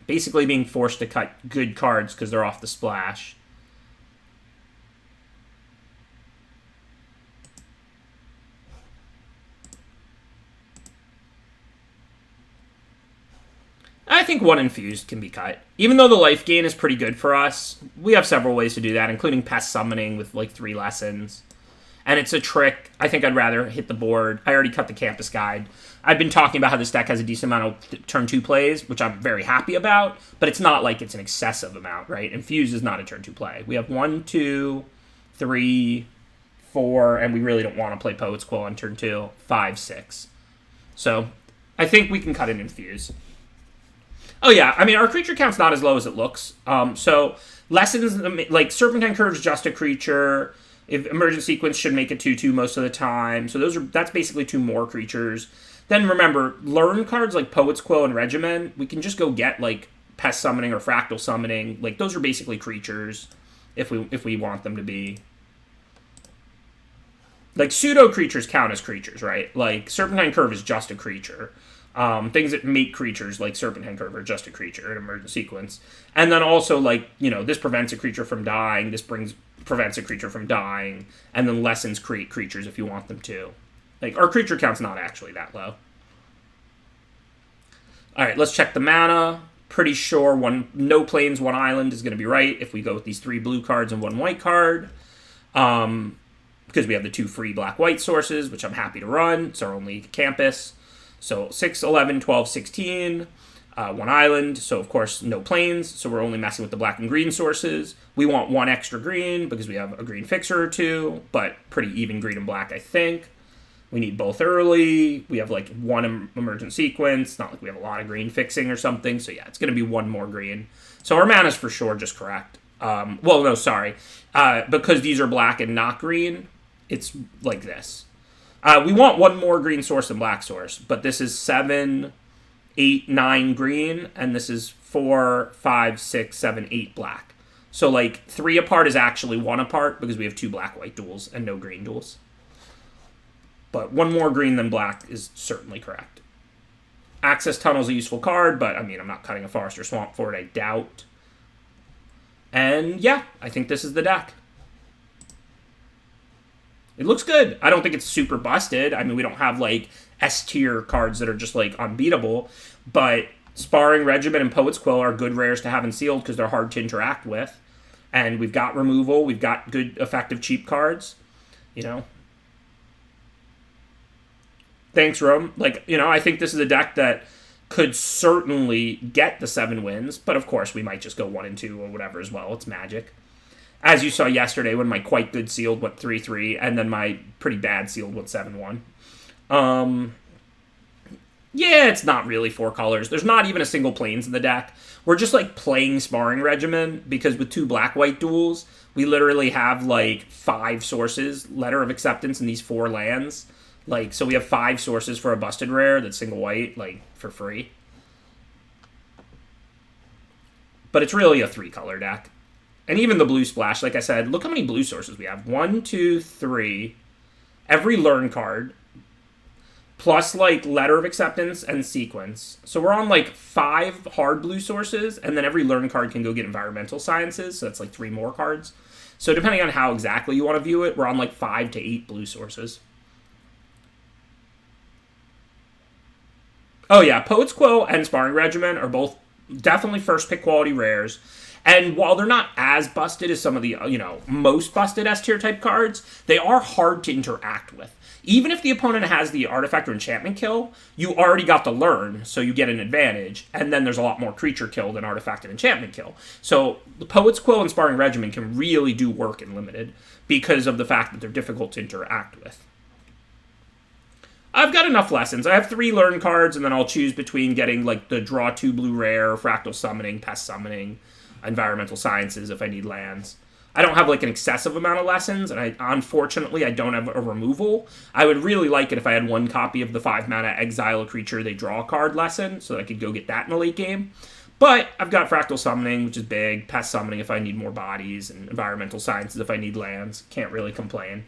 Basically being forced to cut good cards because they're off the splash. I think 1 Infused can be cut. Even though the life gain is pretty good for us, we have several ways to do that, including Pest Summoning with like 3 lessons. And it's a trick. I think I'd rather hit the board. I already cut the Campus Guide. I've been talking about how this deck has a decent amount of turn 2 plays, which I'm very happy about, but it's not like it's an excessive amount, right? Infuse is not a turn 2 play. We have 1, 2, 3, 4, and we really don't want to play Poet's Quill on turn 2, 5, 6. So I think we can cut an Infuse. Oh yeah, I mean, our creature count's not as low as it looks. So lessons, like Serpentine Curve's just a creature. If Emergent Sequence should make a 2/2 most of the time. So that's basically 2 more creatures. Then remember, learn cards like Poet's Quill and Regimen, we can just go get like Pest Summoning or Fractal Summoning. Like those are basically creatures if we want them to be. Like pseudo creatures count as creatures, right? Like Serpentine Curve is just a creature. Things that make creatures like Serpentine Curve are just a creature in Emergent Sequence. And then also like, this prevents a creature from dying, this prevents a creature from dying, and then lessons create creatures if you want them to. Like, our creature count's not actually that low. Alright, let's check the mana. Pretty sure no planes, 1 island is going to be right if we go with these 3 blue cards and 1 white card. Because we have the 2 free black-white sources, which I'm happy to run. It's our only campus. So 6, 11, 12, 16... 1 island, so of course no planes, so we're only messing with the black and green sources. We want 1 extra green because we have a green fixer or 2, but pretty even green and black, I think. We need both early. We have like 1 Emergent Sequence, not like we have a lot of green fixing or something, so yeah, it's going to be 1 more green. So our mana's for sure just correct. Because these are black and not green, it's like this. We want 1 more green source than black source, but this is 7... 8, 9 green, and this is 4, 5, 6, 7, 8 black. So like 3 apart is actually 1 apart because we have 2 black-white duels and no green duels. But 1 more green than black is certainly correct. Access Tunnel is a useful card, but I mean, I'm not cutting a Forest or Swamp for it, I doubt. And yeah, I think this is the deck. It looks good. I don't think it's super busted. I mean, we don't have like S-tier cards that are just like unbeatable, but Sparring, Regiment, and Poet's Quill are good rares to have in Sealed because they're hard to interact with. And we've got removal, we've got good, effective, cheap cards, Thanks, Rome. I think this is a deck that could certainly get the 7 wins, but of course we might just go 1 and 2 or whatever as well. It's Magic. As you saw yesterday when my quite good Sealed went 3-3, and then my pretty bad Sealed went 7-1. Yeah, it's not really 4 colors. There's not even a single planes in the deck. We're just, playing Sparring Regimen, because with 2 black-white duels, we literally have, 5 sources, Letter of Acceptance, in these 4 lands. So we have 5 sources for a busted rare that's single-white, for free. But it's really a 3-color deck. And even the Blue Splash, like I said, look how many blue sources we have. 1, 2, 3. Every learn card. Plus, Letter of Acceptance and Sequence. So we're on, 5 hard blue sources, and then every learn card can go get Environmental Sciences, so that's, 3 more cards. So depending on how exactly you want to view it, we're on, 5 to 8 blue sources. Oh yeah, Poet's Quill and Sparring Regimen are both definitely first pick quality rares. And while they're not as busted as some of the, most busted S tier type cards, they are hard to interact with. Even if the opponent has the artifact or enchantment kill, you already got the learn, so you get an advantage. And then there's a lot more creature kill than artifact and enchantment kill. So the Poet's Quill and Sparring Regimen can really do work in Limited because of the fact that they're difficult to interact with. I've got enough lessons. I have 3 learn cards, and then I'll choose between getting like the draw 2 blue rare, fractal summoning, pest summoning, environmental sciences if I need lands. I don't have like an excessive amount of lessons, and unfortunately I don't have a removal. I would really like it if I had 1 copy of the 5 mana exile a creature, they draw a card lesson, so I could go get that in the late game. But I've got fractal summoning, which is big, pest summoning if I need more bodies, and environmental sciences if I need lands. Can't really complain.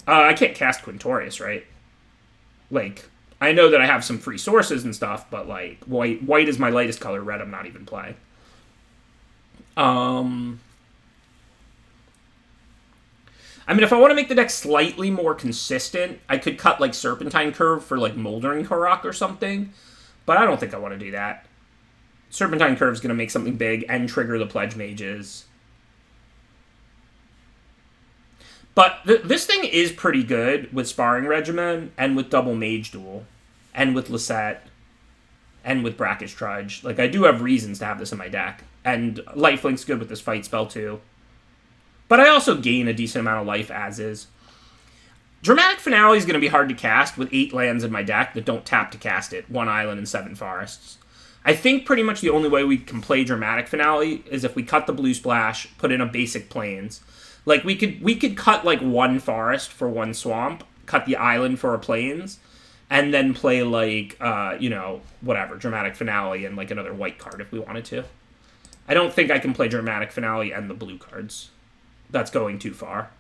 I can't cast Quintorius, right? Like, I know that I have some free sources and stuff, but like white is my lightest color. Red I'm not even playing. I mean, if I want to make the deck slightly more consistent, I could cut like Serpentine Curve for like Moldering Korok or something, but I don't think I want to do that. Serpentine Curve is going to make something big and trigger the Pledge Mages. But this thing is pretty good with Sparring Regimen and with Double Mage Duel and with Lisette and with Brackish Trudge. Like, I do have reasons to have this in my deck. And Lifelink's good with this fight spell, too. But I also gain a decent amount of life as is. Dramatic Finale is going to be hard to cast with 8 lands in my deck that don't tap to cast it. 1 island and 7 forests. I think pretty much the only way we can play Dramatic Finale is if we cut the blue splash, put in a basic Plains. Like, we could cut, like, 1 forest for 1 swamp, cut the island for a Plains, and then play, like, whatever, Dramatic Finale and, like, another white card if we wanted to. I don't think I can play Dramatic Finale and the blue cards. That's going too far.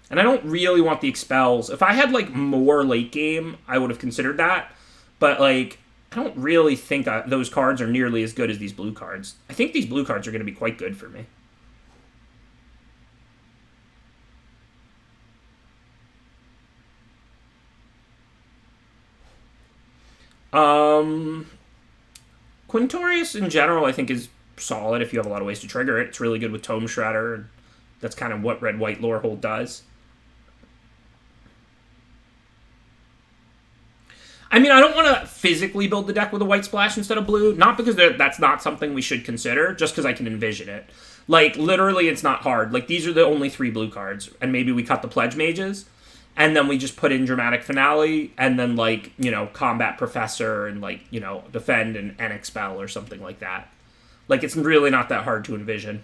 And I don't really want the Expels. If I had, like, more late game, I would have considered that. But, like, I don't really think those cards are nearly as good as these blue cards. I think these blue cards are going to be quite good for me. Quintorius in general I think is solid if you have a lot of ways to trigger it. It's really good with Tome Shredder. That's kind of what Red-White Lorehold does. I mean, I don't want to physically build the deck with a white splash instead of blue. Not because that's not something we should consider, just because I can envision it. Like, literally, it's not hard. Like, these are the only 3 blue cards, and maybe we cut the Pledge Mages, and then we just put in Dramatic Finale, and then, like, Combat Professor, and, like, Defend and Expel or something like that. Like, it's really not that hard to envision.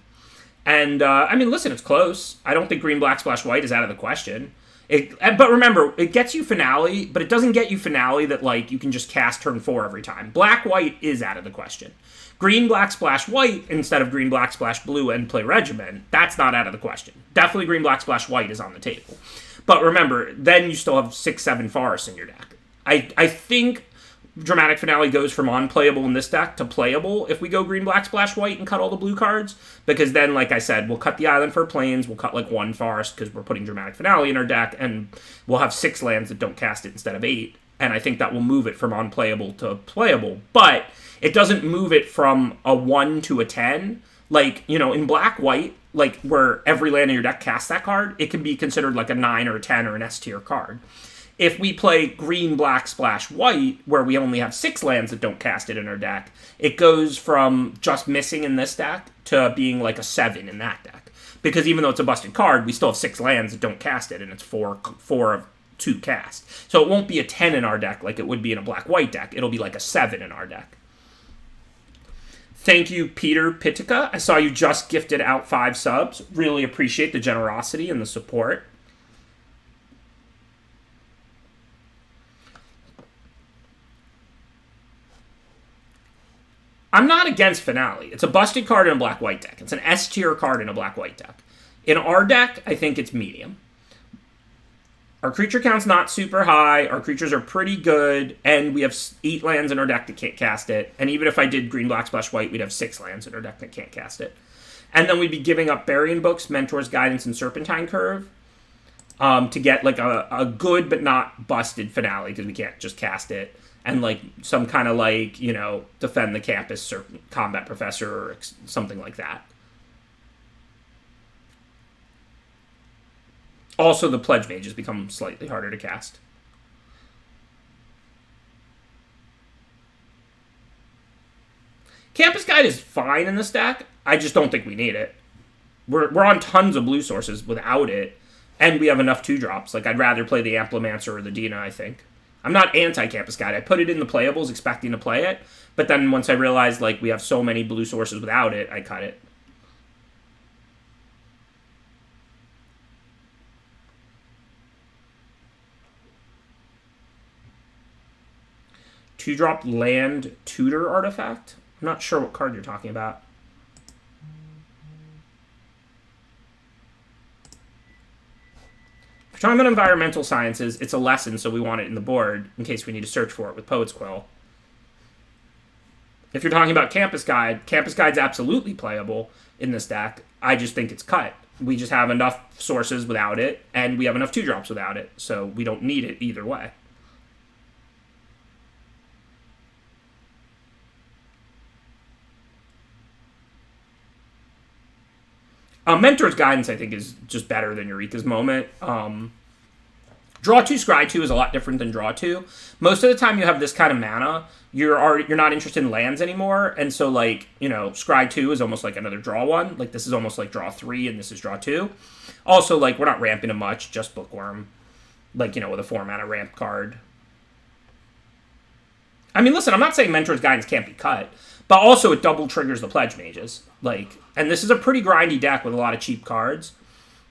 And, I mean, listen, it's close. I don't think green, black, splash, white is out of the question. But remember, it gets you Finale, but it doesn't get you Finale that, like, you can just cast turn 4 every time. Black, white is out of the question. Green, black, splash, white instead of green, black, splash, blue and play Regimen, that's not out of the question. Definitely green, black, splash, white is on the table. But remember, then you still have 6, 7 forests in your deck. I think Dramatic Finale goes from unplayable in this deck to playable if we go green, black, splash, white and cut all the blue cards. Because then, like I said, we'll cut the island for Plains, we'll cut like 1 forest because we're putting Dramatic Finale in our deck, and we'll have 6 lands that don't cast it instead of 8. And I think that will move it from unplayable to playable. But it doesn't move it from a 1 to a 10. Like, in black-white, like, where every land in your deck casts that card, it can be considered like a 9 or a 10 or an S-tier card. If we play green, black, splash, white, where we only have 6 lands that don't cast it in our deck, it goes from just missing in this deck to being like a 7 in that deck. Because even though it's a busted card, we still have 6 lands that don't cast it, and it's 4 of 2 cast. So it won't be a 10 in our deck like it would be in a black-white deck. It'll be like a 7 in our deck. Thank you, Peter Pitica. I saw you just gifted out 5 subs. Really appreciate the generosity and the support. I'm not against Finale. It's a busted card in a black-white deck. It's an S-tier card in a black-white deck. In our deck, I think it's medium. Our creature count's not super high, our creatures are pretty good, and we have 8 lands in our deck that can't cast it. And even if I did green, black, splash, white, we'd have 6 lands in our deck that can't cast it. And then we'd be giving up Burying Books, Mentor's Guidance, and Serpentine Curve. to get like a good but not busted finale because we can't just cast it, and like some kind of like, you know, defend the campus or combat professor or something like that. Also, the pledge mages become slightly harder to cast. Campus Guide is fine in the stack. I just don't think we need it. We're on tons of blue sources without it, and we have enough 2-drops. Like, I'd rather play the Amplimancer or the Dina, I think. I'm not anti-Campus Guide. I put it in the playables expecting to play it, but then once I realized, like, we have so many blue sources without it, I cut it. Two-drop land tutor artifact? I'm not sure what card you're talking about. If you're talking about environmental sciences, it's a lesson, so we want it in the board in case we need to search for it with Poet's Quill. If you're talking about Campus Guide's absolutely playable in this deck. I just think it's cut. We just have enough sources without it, and we have enough 2-drops without it, so we don't need it either way. Mentor's Guidance, I think, is just better than Eureka's Moment. Draw 2, Scry 2 is a lot different than Draw 2. Most of the time you have this kind of mana, you're not interested in lands anymore, and so, like, you know, Scry 2 is almost like another Draw 1. Like, this is almost like Draw 3, and this is Draw 2. Also, like, we're not ramping him much, just Bookworm. Like, you know, with a 4-mana ramp card. I mean, listen, I'm not saying Mentor's Guidance can't be cut, but also it double triggers the Pledge Mages. Like, and this is a pretty grindy deck with a lot of cheap cards.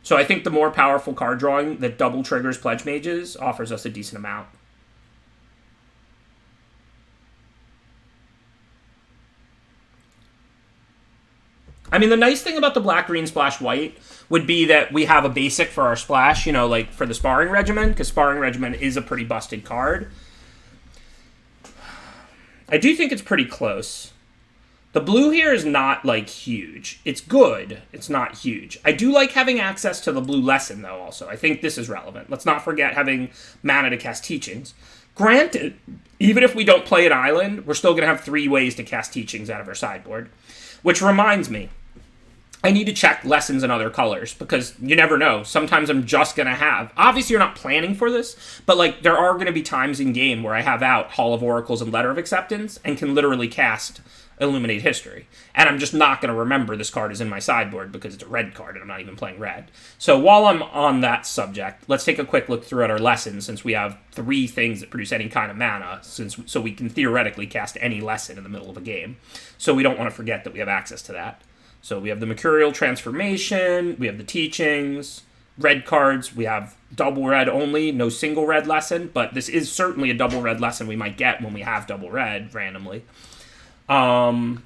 So I think the more powerful card drawing that double triggers Pledge Mages offers us a decent amount. I mean, the nice thing about the black, green, splash, white would be that we have a basic for our splash, you know, like for the Sparring Regimen, because Sparring Regimen is a pretty busted card. I do think it's pretty close. The blue here is not, like, huge. It's good. It's not huge. I do like having access to the blue lesson, though, also. I think this is relevant. Let's not forget having mana to cast Teachings. Granted, even if we don't play an island, we're still going to have 3 ways to cast Teachings out of our sideboard. Which reminds me, I need to check lessons in other colors, because you never know. Sometimes I'm just going to have... Obviously, you're not planning for this, but, like, there are going to be times in game where I have out Hall of Oracles and Letter of Acceptance and can literally cast Illuminate History. And I'm just not going to remember this card is in my sideboard because it's a red card and I'm not even playing red. So while I'm on that subject, let's take a quick look through at our lessons, since we have 3 things that produce any kind of mana, so we can theoretically cast any lesson in the middle of a game. So we don't want to forget that we have access to that. So we have the Mercurial Transformation, we have the Teachings, red cards, we have double red only, no single red lesson, but this is certainly a double red lesson we might get when we have double red randomly. And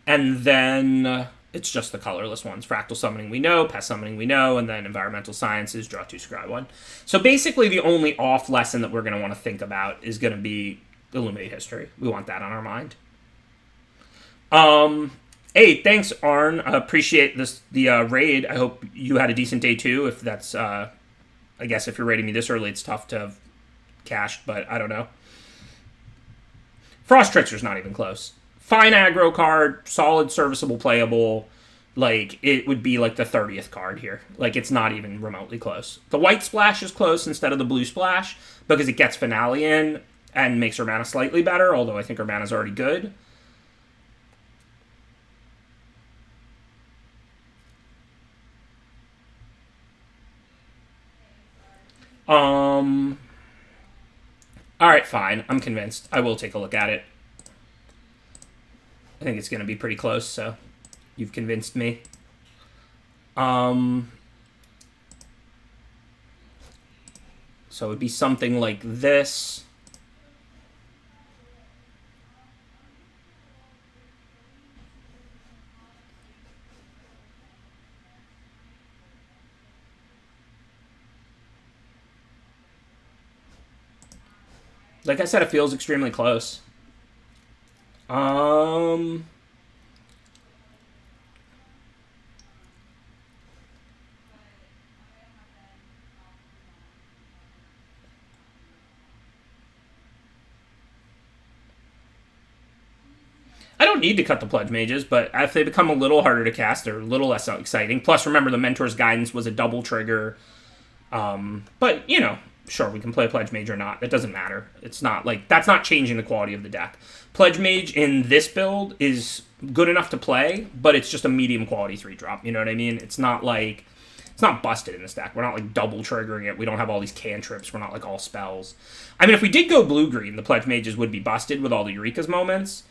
then it's just the colorless ones. Fractal Summoning we know, Pest Summoning we know, and then Environmental Sciences, Draw 2, Scry 1. So basically the only off lesson that we're going to want to think about is going to be Illuminate History. We want that on our mind. Hey, thanks, Arn. I appreciate the raid. I hope you had a decent day too. If that's, I guess if you're raiding me this early, it's tough to have cashed, but I don't know. Frost Trickster's not even close. Fine aggro card, solid, serviceable, playable. Like, it would be like the 30th card here. Like, it's not even remotely close. The white splash is close instead of the blue splash because it gets Finale in and makes her mana slightly better, although I think her mana's already good. Alright, fine. I'm convinced. I will take a look at it. I think it's going to be pretty close, so you've convinced me. So it would be something like this. Like I said, it feels extremely close. don't need to cut the Pledge Mages, but if they become a little harder to cast, they're a little less exciting. Plus, remember, the Mentor's Guidance was a double trigger. But, you know, sure, we can play a Pledge Mage or not. It doesn't matter. It's not, like, that's not changing the quality of the deck. Pledge Mage in this build is good enough to play, but it's just a medium quality 3-drop. You know what I mean? It's not, like, it's not busted in this deck. We're not, like, double triggering it. We don't have all these cantrips. We're not, like, all spells. I mean, if we did go blue-green, the Pledge Mages would be busted with all the Eureka's moments.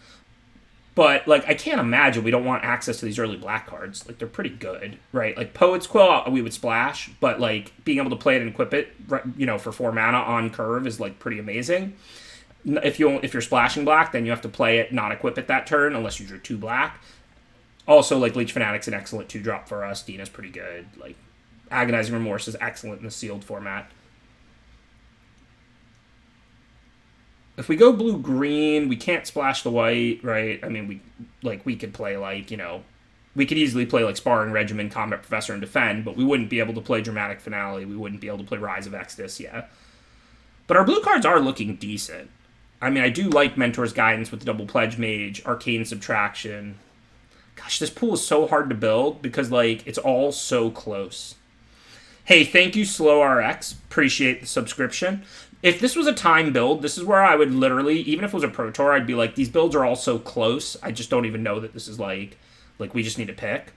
But, like, I can't imagine we don't want access to these early black cards. Like, they're pretty good, right? Like, Poet's Quill, we would splash, but, like, being able to play it and equip it, you know, for 4 mana on curve is, like, pretty amazing. If you're splashing black, then you have to play it, not equip it that turn, unless you drew 2 black. Also, like, Leech Fanatic's an excellent 2-drop for us. Dina's pretty good. Like, Agonizing Remorse is excellent in the sealed format. If we go blue-green, we can't splash the white, right? I mean, we could play, like, you know, we could easily play, like, Sparring Regimen, Combat Professor, and Defend, but we wouldn't be able to play Dramatic Finale. We wouldn't be able to play Rise of Exodus yet. But our blue cards are looking decent. I mean, I do like Mentor's Guidance with the double Pledge Mage, Arcane Subtraction. Gosh, this pool is so hard to build because, like, it's all so close. Hey, thank you, SlowRx. Appreciate the subscription. If this was a time build, this is where I would literally, even if it was a Pro Tour, I'd be like, these builds are all so close. I just don't even know that this is like we just need to pick.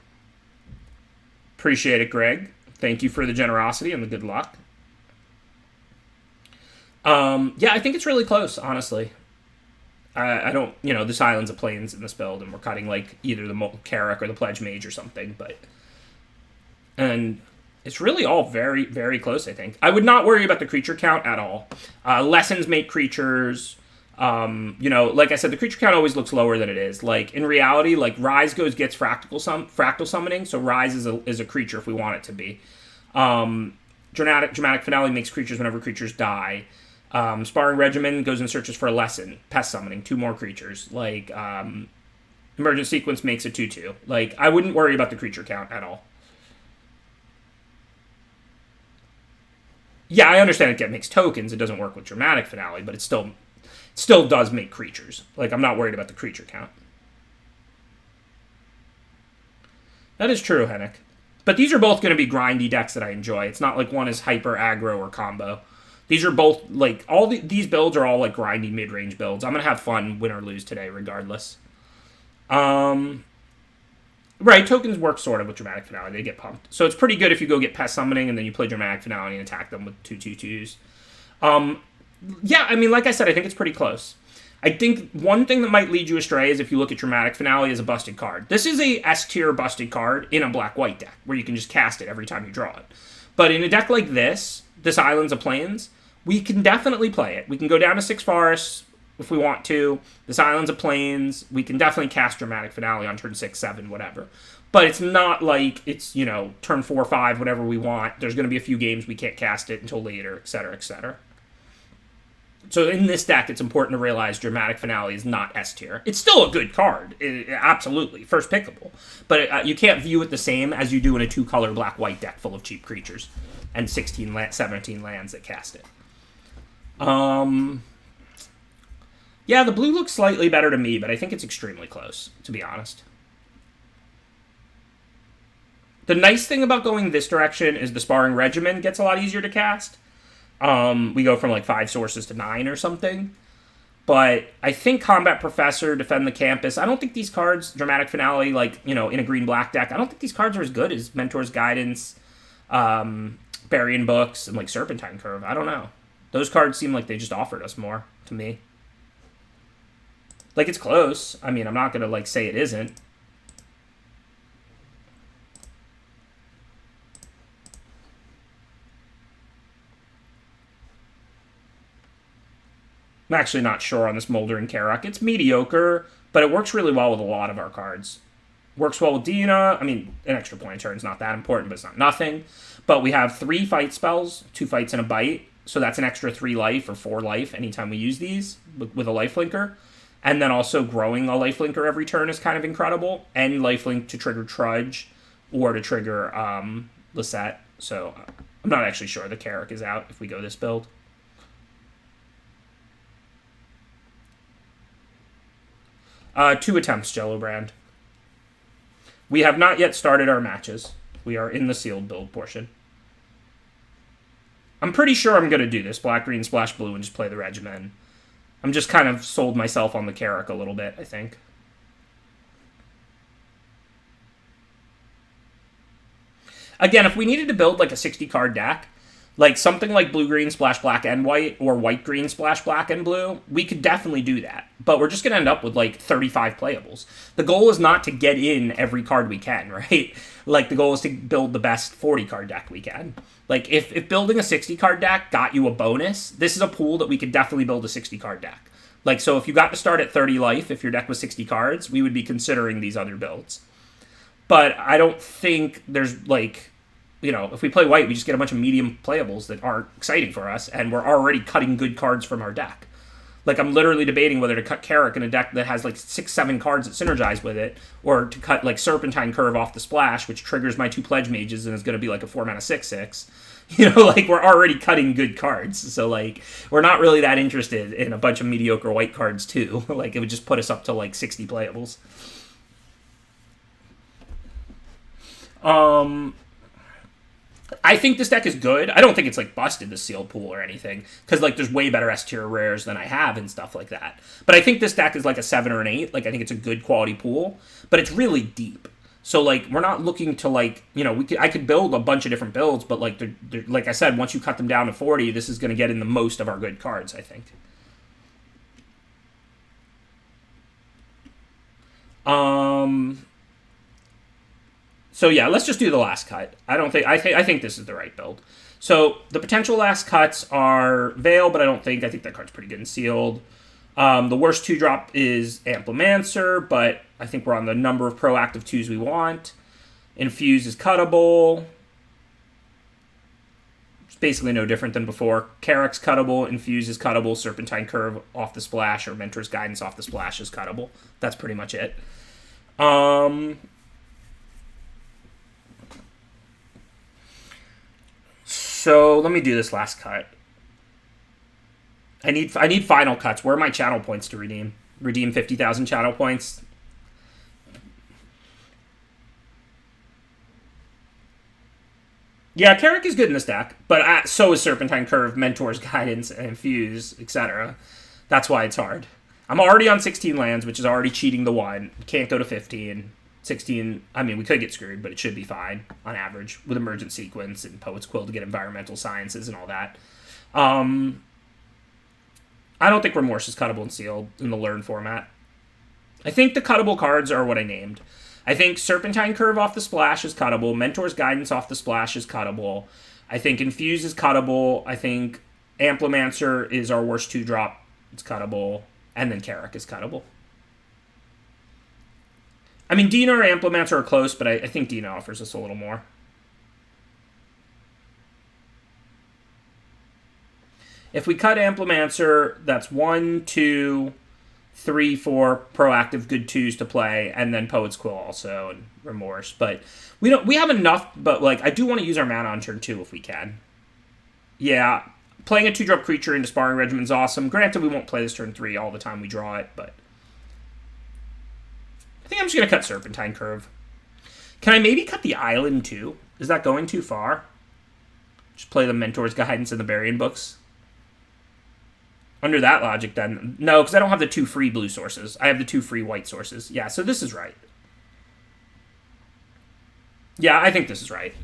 Appreciate it, Greg. Thank you for the generosity and the good luck. Yeah, I think it's really close, honestly. I don't, you know, this Islands of Plains in this build, and we're cutting, like, either the Karak or the Pledge Mage or something, and it's really all very, very close, I think. I would not worry about the creature count at all. Lessons make creatures. You know, like I said, the creature count always looks lower than it is. Like, in reality, like, Rise gets fractal summoning, so Rise is a creature if we want it to be. Dramatic Finale makes creatures whenever creatures die. Sparring Regimen goes and searches for a lesson. Pest Summoning, 2 more creatures. Like, Emergent Sequence makes a 2/2. Like, I wouldn't worry about the creature count at all. Yeah, I understand it makes tokens. It doesn't work with Dramatic Finale, but it still does make creatures. Like, I'm not worried about the creature count. That is true, Hennick. But these are both going to be grindy decks that I enjoy. It's not like one is hyper aggro or combo. These are both, like, these builds are all, like, grindy mid-range builds. I'm going to have fun, win or lose today, regardless. Right, tokens work sort of with Dramatic Finale. They get pumped. So it's pretty good if you go get Pest Summoning and then you play Dramatic Finale and attack them with 2/2/2s. Yeah, I mean, like I said, I think it's pretty close. I think one thing that might lead you astray is if you look at Dramatic Finale as a busted card. This is a S-tier busted card in a black-white deck, where you can just cast it every time you draw it. But in a deck like this Islands of Plains, we can definitely play it. We can go down to 6 forests if we want to. This Islands of Plains, we can definitely cast Dramatic Finale on turn 6, 7, whatever. But it's not like it's, you know, turn 4, 5, whatever we want. There's going to be a few games we can't cast it until later, etc., etc. So in this deck, it's important to realize Dramatic Finale is not S tier. It's still a good card, absolutely, first pickable. But you can't view it the same as you do in a 2-color black-white deck full of cheap creatures and 17 lands that cast it. Yeah, the blue looks slightly better to me, but I think it's extremely close, to be honest. The nice thing about going this direction is the Sparring Regimen gets a lot easier to cast. We go from like 5 sources to 9 or something. But I think Combat Professor, Defend the Campus, I don't think these cards, Dramatic Finale, like, you know, in a green-black deck, I don't think these cards are as good as Mentor's Guidance, Burying Books, and like Serpentine Curve. I don't know. Those cards seem like they just offered us more, to me. Like, it's close. I mean, I'm not going to, like, say it isn't. I'm actually not sure on this Moldering Karak. It's mediocre, but it works really well with a lot of our cards. Works well with Dina. I mean, an extra point turn is not that important, but it's not nothing. But we have 3 fight spells, 2 fights and a bite. So that's an extra 3 life or 4 life anytime we use these with a lifelinker. And then also growing a lifelinker every turn is kind of incredible. And lifelink to trigger Trudge or to trigger Lisette. So I'm not actually sure the Karak is out if we go this build. 2 attempts, Jello Brand. We have not yet started our matches. We are in the sealed build portion. I'm pretty sure I'm going to do this. Black, green, splash, blue, and just play the regimen. I'm just kind of sold myself on the Carrack a little bit, I think. Again, if we needed to build like a 60-card deck, like something like blue, green, splash, black, and white, or white, green, splash, black, and blue, we could definitely do that. But we're just going to end up with like 35 playables. The goal is not to get in every card we can, right? Like the goal is to build the best 40-card deck we can. Like if building a 60-card deck got you a bonus, this is a pool that we could definitely build a 60-card deck. Like, so if you got to start at 30 life, if your deck was 60 cards, we would be considering these other builds. But I don't think there's, like, you know, if we play white, we just get a bunch of medium playables that aren't exciting for us, and we're already cutting good cards from our deck. Like, I'm literally debating whether to cut Carrack in a deck that has, like, 6-7 cards that synergize with it, or to cut, like, Serpentine Curve off the splash, which triggers my 2 Pledge Mages and is going to be, like, a 4-mana 6/6. You know, like, we're already cutting good cards. So, like, we're not really that interested in a bunch of mediocre white cards, too. Like, it would just put us up to, like, 60 playables. I think this deck is good. I don't think it's, like, busted the sealed pool or anything, because, like, there's way better S-tier rares than I have and stuff like that. But I think this deck is, like, a 7 or an 8. Like, I think it's a good quality pool, but it's really deep. So, like, we're not looking to, like, you know, I could build a bunch of different builds, but, like, they're, like I said, once you cut them down to 40, this is going to get in the most of our good cards, I think. So, yeah, let's just do the last cut. I think this is the right build. So, the potential last cuts are Veil, but I think that card's pretty good and sealed. The worst 2-drop is Amplimancer, but I think we're on the number of proactive 2s we want. Infuse is cuttable. It's basically no different than before. Carrack's cuttable, Infuse is cuttable, Serpentine Curve off the splash, or Mentor's Guidance off the splash is cuttable. That's pretty much it. So let me do this last cut. I need final cuts. Where are my channel points to redeem? Redeem 50,000 channel points. Yeah, Carrack is good in this deck, but so is Serpentine Curve, Mentor's Guidance, and Infuse, etc. That's why it's hard. I'm already on 16 lands, which is already cheating the 1. Can't go to 15. 16, I mean, we could get screwed, but it should be fine on average with Emergent Sequence and Poet's Quill to get Environmental Sciences and all that. I don't think Remorse is cuttable and sealed in the Learn format. I think the cuttable cards are what I named. I think Serpentine Curve off the splash is cuttable. Mentor's Guidance off the splash is cuttable. I think Infuse is cuttable. I think Amplimancer is our worst 2-drop. It's cuttable. And then Carrack is cuttable. I mean, Dina or Amplimancer are close, but I think Dina offers us a little more. If we cut Amplimancer, that's 1, 2, 3, 4 proactive good 2s to play, and then Poet's Quill also, and Remorse. But we have enough, but like I do want to use our mana on turn 2 if we can. Yeah, playing a 2-drop creature into Sparring Regimen is awesome. Granted, we won't play this turn 3 all the time we draw it, but I think I'm just going to cut Serpentine Curve. Can I maybe cut the Island too? Is that going too far? Just play the Mentor's Guidance and the Burying Books. Under that logic, then. No, because I don't have the 2 free blue sources. I have the 2 free white sources. Yeah, so this is right. Yeah, I think this is right.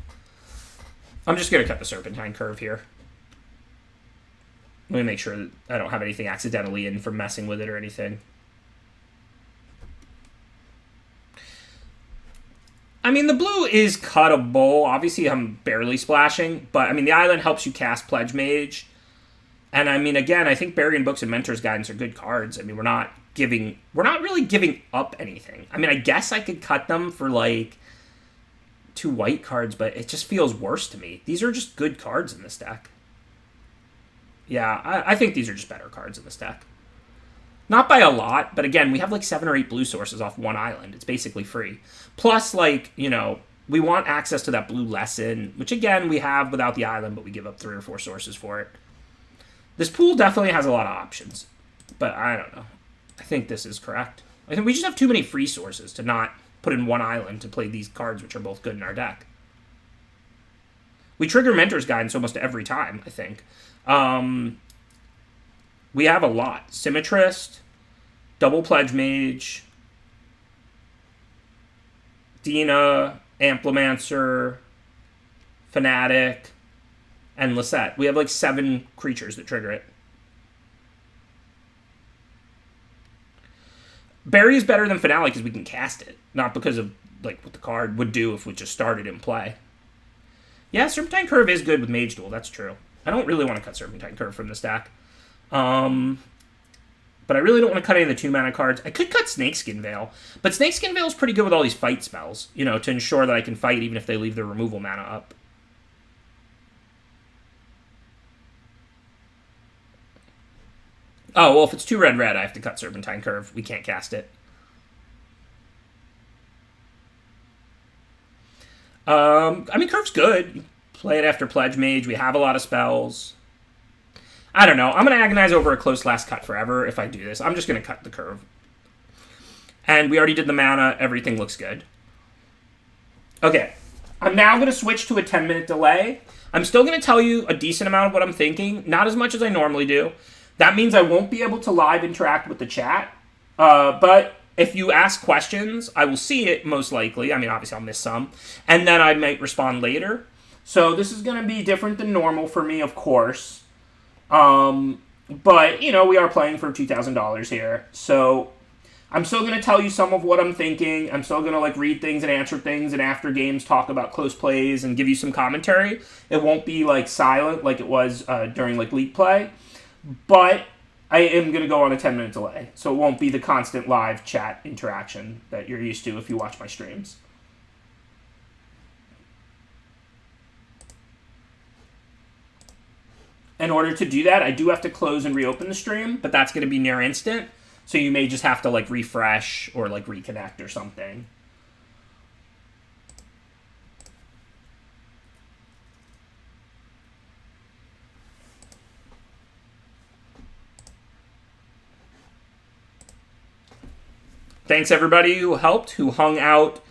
I'm just going to cut the Serpentine Curve here. Let me make sure that I don't have anything accidentally in from messing with it or anything. I mean, the blue is cuttable. Obviously, I'm barely splashing. But, I mean, the Island helps you cast Pledge Mage. And, I mean, again, I think Burying Books and Mentor's Guidance are good cards. I mean, we're not really giving up anything. I mean, I guess I could cut them for, like, 2 white cards, but it just feels worse to me. These are just good cards in this deck. Yeah, I think these are just better cards in this deck. Not by a lot, but again, we have like 7 or 8 blue sources off 1 island. It's basically free. Plus, like, you know, we want access to that blue lesson, which again, we have without the island, but we give up 3 or 4 sources for it. This pool definitely has a lot of options, but I don't know. I think this is correct. I think we just have too many free sources to not put in one island to play these cards, which are both good in our deck. We trigger Mentor's Guidance almost every time, I think. We have a lot. Symmetrist, Double Pledge Mage, Dina, Amplimancer, Fanatic, and Lisette. We have like 7 creatures that trigger it. Barry is better than Finale because we can cast it, not because of like what the card would do if we just started in play. Yeah, Serpentine Curve is good with Mage Duel, that's true. I don't really want to cut Serpentine Curve from the stack. But I really don't want to cut any of the 2-mana cards. I could cut Snakeskin Veil, but Snakeskin Veil is pretty good with all these fight spells, you know, to ensure that I can fight even if they leave their removal mana up. Oh, well, if it's 2 red, I have to cut Serpentine Curve. We can't cast it. I mean, Curve's good. You play it after Pledge Mage. We have a lot of spells. I don't know. I'm going to agonize over a close last cut forever if I do this. I'm just going to cut the Curve. And we already did the mana. Everything looks good. Okay. I'm now going to switch to a 10-minute delay. I'm still going to tell you a decent amount of what I'm thinking. Not as much as I normally do. That means I won't be able to live interact with the chat. But if you ask questions, I will see it most likely. I mean, obviously I'll miss some. And then I might respond later. So this is going to be different than normal for me, of course. But, you know, we are playing for $2,000 here. So I'm still going to tell you some of what I'm thinking. I'm still going to, like, read things and answer things and after games talk about close plays and give you some commentary. It won't be, like, silent like it was during, like, League Play. But I am going to go on a 10-minute delay, so it won't be the constant live chat interaction that you're used to if you watch my streams. In order to do that, I do have to close and reopen the stream, but that's going to be near instant, so you may just have to like refresh or like reconnect or something. Thanks everybody who helped, who hung out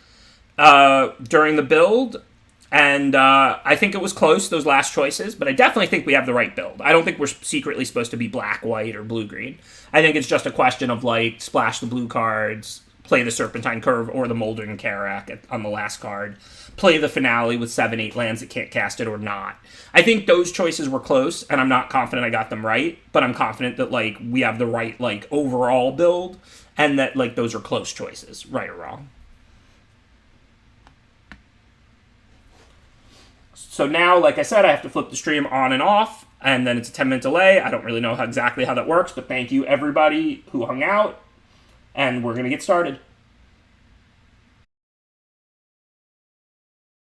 during the build. And I think it was close, those last choices, but I definitely think we have the right build. I don't think we're secretly supposed to be black, white, or blue-green. I think it's just a question of, like, splash the blue cards, play the Serpentine Curve or the Moldering Karak on the last card, play the Finale with 7-8 lands that can't cast it or not. I think those choices were close, and I'm not confident I got them right, but I'm confident that, like, we have the right, like, overall build, and that, like, those are close choices, right or wrong. So now, like I said, I have to flip the stream on and off, and then it's a 10-minute delay. I don't really know exactly how that works, but thank you, everybody who hung out, and we're going to get started.